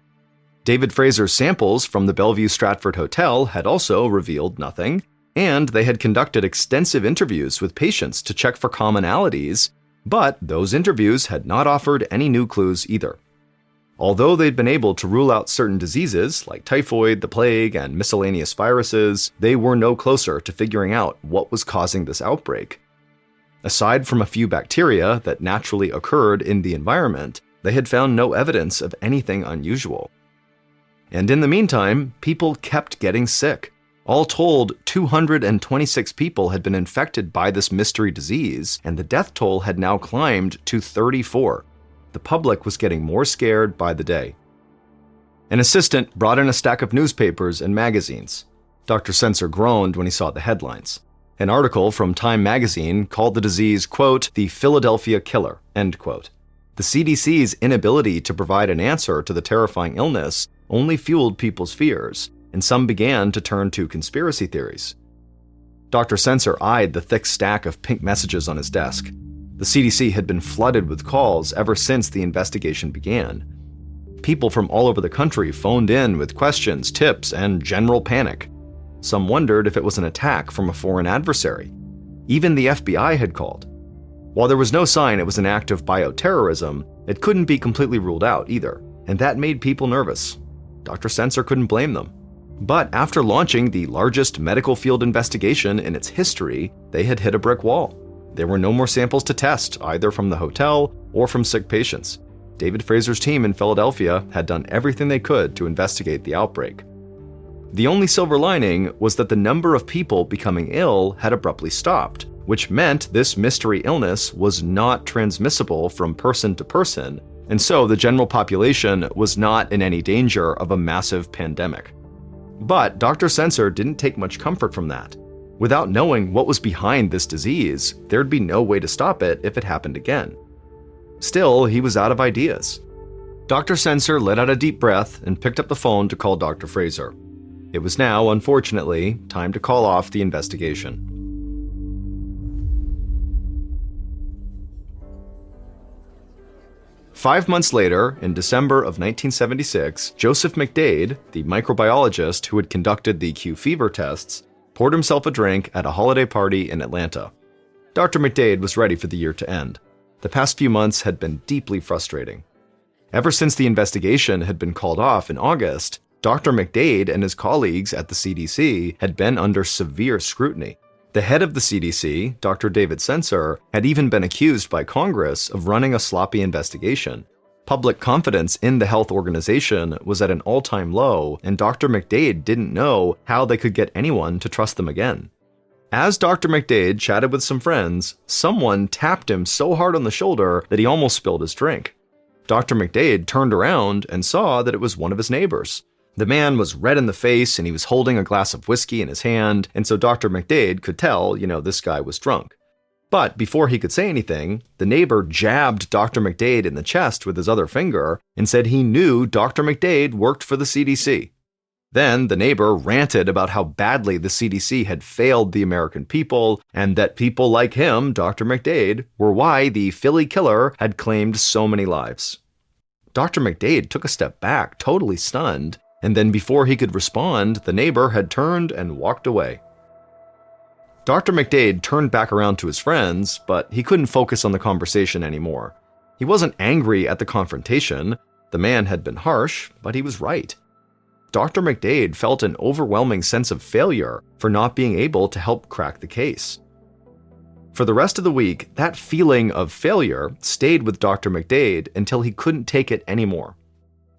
David Fraser's samples from the Bellevue Stratford Hotel had also revealed nothing, and they had conducted extensive interviews with patients to check for commonalities, but those interviews had not offered any new clues either. Although they'd been able to rule out certain diseases like typhoid, the plague, and miscellaneous viruses, they were no closer to figuring out what was causing this outbreak. Aside from a few bacteria that naturally occurred in the environment, they had found no evidence of anything unusual. And in the meantime, people kept getting sick. All told, 226 people had been infected by this mystery disease, and the death toll had now climbed to 34. The public was getting more scared by the day. An assistant brought in a stack of newspapers and magazines. Dr. Sensor groaned when he saw the headlines. An article from Time magazine called the disease, quote, "the Philadelphia killer," end quote. The CDC's inability to provide an answer to the terrifying illness only fueled people's fears, and some began to turn to conspiracy theories. Dr. Sensor eyed the thick stack of pink messages on his desk. The CDC had been flooded with calls ever since the investigation began. People from all over the country phoned in with questions, tips, and general panic. Some wondered if it was an attack from a foreign adversary. Even the FBI had called. While there was no sign it was an act of bioterrorism, it couldn't be completely ruled out either, and that made people nervous. Dr. Sensor couldn't blame them. But after launching the largest medical field investigation in its history, they had hit a brick wall. There were no more samples to test, either from the hotel or from sick patients. David Fraser's team in Philadelphia had done everything they could to investigate the outbreak. The only silver lining was that the number of people becoming ill had abruptly stopped, which meant this mystery illness was not transmissible from person to person, and so the general population was not in any danger of a massive pandemic. But Dr. Sensor didn't take much comfort from that. Without knowing what was behind this disease, there'd be no way to stop it if it happened again. Still, he was out of ideas. Dr. Sensor let out a deep breath and picked up the phone to call Dr. Fraser. It was now, unfortunately, time to call off the investigation. Five months later, in December of 1976, Joseph McDade, the microbiologist who had conducted the Q fever tests, poured himself a drink at a holiday party in Atlanta. Dr. McDade was ready for the year to end. The past few months had been deeply frustrating. Ever since the investigation had been called off in August, Dr. McDade and his colleagues at the CDC had been under severe scrutiny. The head of the CDC, Dr. David Sensor, had even been accused by Congress of running a sloppy investigation. Public confidence in the health organization was at an all-time low, and Dr. McDade didn't know how they could get anyone to trust them again. As Dr. McDade chatted with some friends, someone tapped him so hard on the shoulder that he almost spilled his drink. Dr. McDade turned around and saw that it was one of his neighbors. The man was red in the face and he was holding a glass of whiskey in his hand, and so Dr. McDade could tell, this guy was drunk. But before he could say anything, the neighbor jabbed Dr. McDade in the chest with his other finger and said he knew Dr. McDade worked for the CDC. Then the neighbor ranted about how badly the CDC had failed the American people, and that people like him, Dr. McDade, were why the Philly killer had claimed so many lives. Dr. McDade took a step back, totally stunned, and then before he could respond, the neighbor had turned and walked away. Dr. McDade turned back around to his friends, but he couldn't focus on the conversation anymore. He wasn't angry at the confrontation. The man had been harsh, but he was right. Dr. McDade felt an overwhelming sense of failure for not being able to help crack the case. For the rest of the week, that feeling of failure stayed with Dr. McDade until he couldn't take it anymore.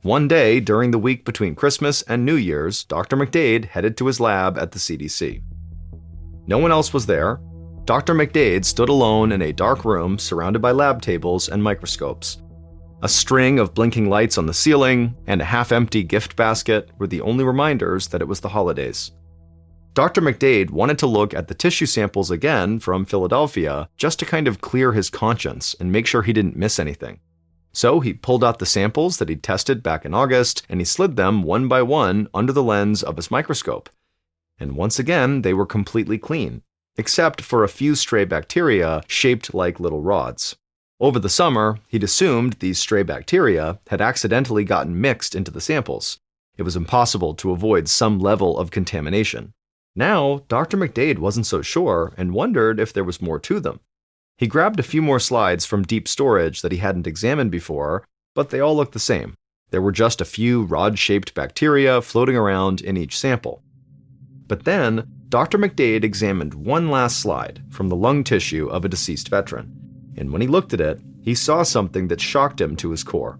One day during the week between Christmas and New Year's, Dr. McDade headed to his lab at the CDC. No one else was there. Dr. McDade stood alone in a dark room surrounded by lab tables and microscopes. A string of blinking lights on the ceiling and a half-empty gift basket were the only reminders that it was the holidays. Dr. McDade wanted to look at the tissue samples again from Philadelphia just to kind of clear his conscience and make sure he didn't miss anything. So he pulled out the samples that he'd tested back in August and he slid them one by one under the lens of his microscope. And once again, they were completely clean, except for a few stray bacteria shaped like little rods. Over the summer, he'd assumed these stray bacteria had accidentally gotten mixed into the samples. It was impossible to avoid some level of contamination. Now, Dr. McDade wasn't so sure and wondered if there was more to them. He grabbed a few more slides from deep storage that he hadn't examined before, but they all looked the same. There were just a few rod-shaped bacteria floating around in each sample. But then, Dr. McDade examined one last slide from the lung tissue of a deceased veteran. And when he looked at it, he saw something that shocked him to his core.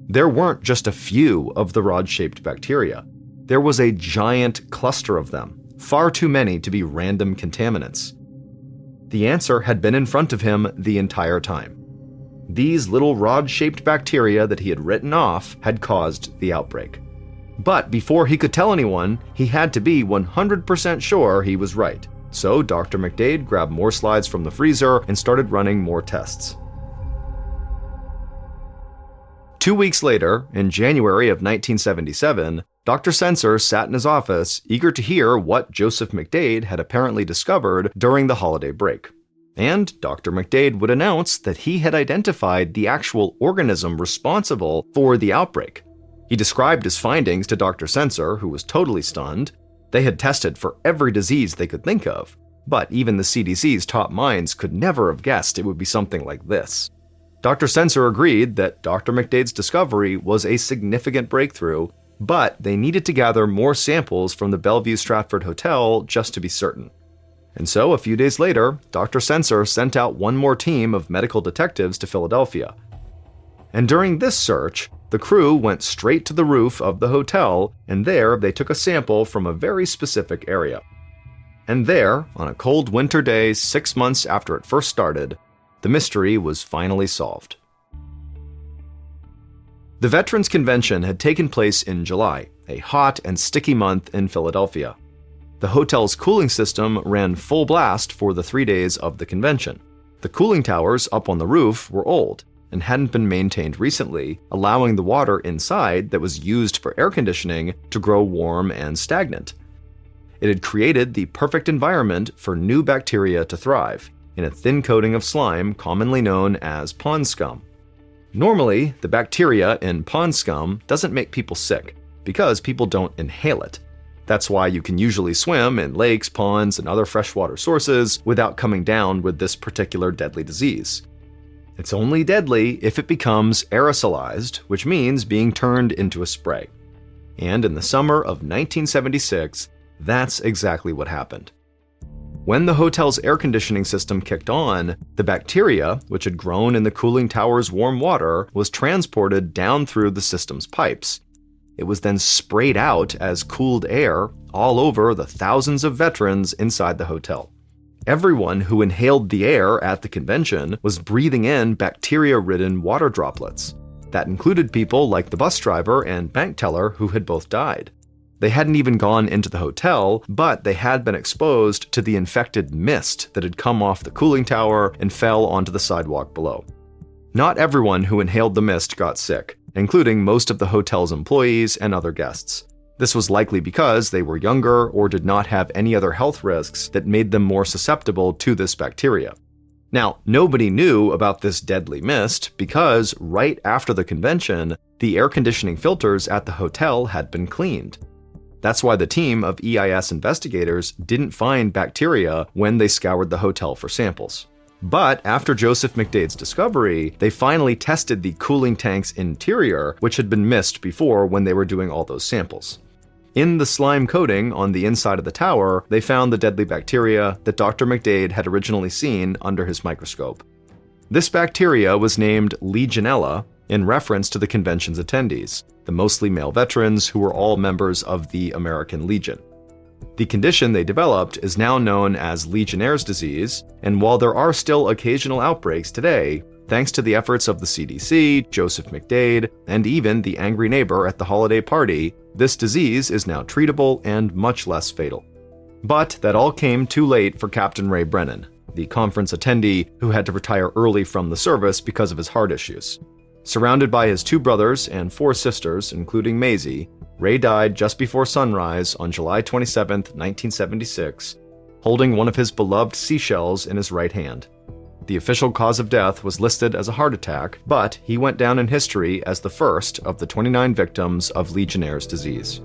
There weren't just a few of the rod-shaped bacteria. There was a giant cluster of them, far too many to be random contaminants. The answer had been in front of him the entire time. These little rod-shaped bacteria that he had written off had caused the outbreak. But before he could tell anyone, he had to be 100% sure he was right. So Dr. McDade grabbed more slides from the freezer and started running more tests. 2 weeks later, in January of 1977, Dr. Sensor sat in his office, eager to hear what Joseph McDade had apparently discovered during the holiday break. And Dr. McDade would announce that he had identified the actual organism responsible for the outbreak. He described his findings to Dr. Sensor, who was totally stunned. They had tested for every disease they could think of, but even the CDC's top minds could never have guessed it would be something like this. Dr. Sensor agreed that Dr. McDade's discovery was a significant breakthrough, but they needed to gather more samples from the Bellevue Stratford Hotel just to be certain. And so, a few days later, Dr. Sensor sent out one more team of medical detectives to Philadelphia. And during this search, the crew went straight to the roof of the hotel, and there they took a sample from a very specific area. And there, on a cold winter day 6 months after it first started, the mystery was finally solved. The Veterans Convention had taken place in July, a hot and sticky month in Philadelphia. The hotel's cooling system ran full blast for the 3 days of the convention. The cooling towers up on the roof were old and hadn't been maintained recently, allowing the water inside that was used for air conditioning to grow warm and stagnant. It had created the perfect environment for new bacteria to thrive, in a thin coating of slime commonly known as pond scum. Normally, the bacteria in pond scum doesn't make people sick, because people don't inhale it. That's why you can usually swim in lakes, ponds, and other freshwater sources without coming down with this particular deadly disease. It's only deadly if it becomes aerosolized, which means being turned into a spray. And in the summer of 1976, that's exactly what happened. When the hotel's air conditioning system kicked on, the bacteria, which had grown in the cooling tower's warm water, was transported down through the system's pipes. It was then sprayed out as cooled air all over the thousands of veterans inside the hotel. Everyone who inhaled the air at the convention was breathing in bacteria-ridden water droplets. That included people like the bus driver and bank teller who had both died. They hadn't even gone into the hotel, but they had been exposed to the infected mist that had come off the cooling tower and fell onto the sidewalk below. Not everyone who inhaled the mist got sick, including most of the hotel's employees and other guests. This was likely because they were younger or did not have any other health risks that made them more susceptible to this bacteria. Now, nobody knew about this deadly mist because right after the convention, the air conditioning filters at the hotel had been cleaned. That's why the team of EIS investigators didn't find bacteria when they scoured the hotel for samples. But after Joseph McDade's discovery, they finally tested the cooling tank's interior, which had been missed before when they were doing all those samples. In the slime coating on the inside of the tower, they found the deadly bacteria that Dr. McDade had originally seen under his microscope. This bacteria was named Legionella in reference to the convention's attendees, the mostly male veterans who were all members of the American Legion. The condition they developed is now known as Legionnaire's disease, and while there are still occasional outbreaks today, thanks to the efforts of the CDC, Joseph McDade, and even the angry neighbor at the holiday party, this disease is now treatable and much less fatal. But that all came too late for Captain Ray Brennan, the conference attendee who had to retire early from the service because of his heart issues. Surrounded by his 2 brothers and 4 sisters, including Maisie, Ray died just before sunrise on July 27, 1976, holding one of his beloved seashells in his right hand. The official cause of death was listed as a heart attack, but he went down in history as the first of the 29 victims of Legionnaire's disease.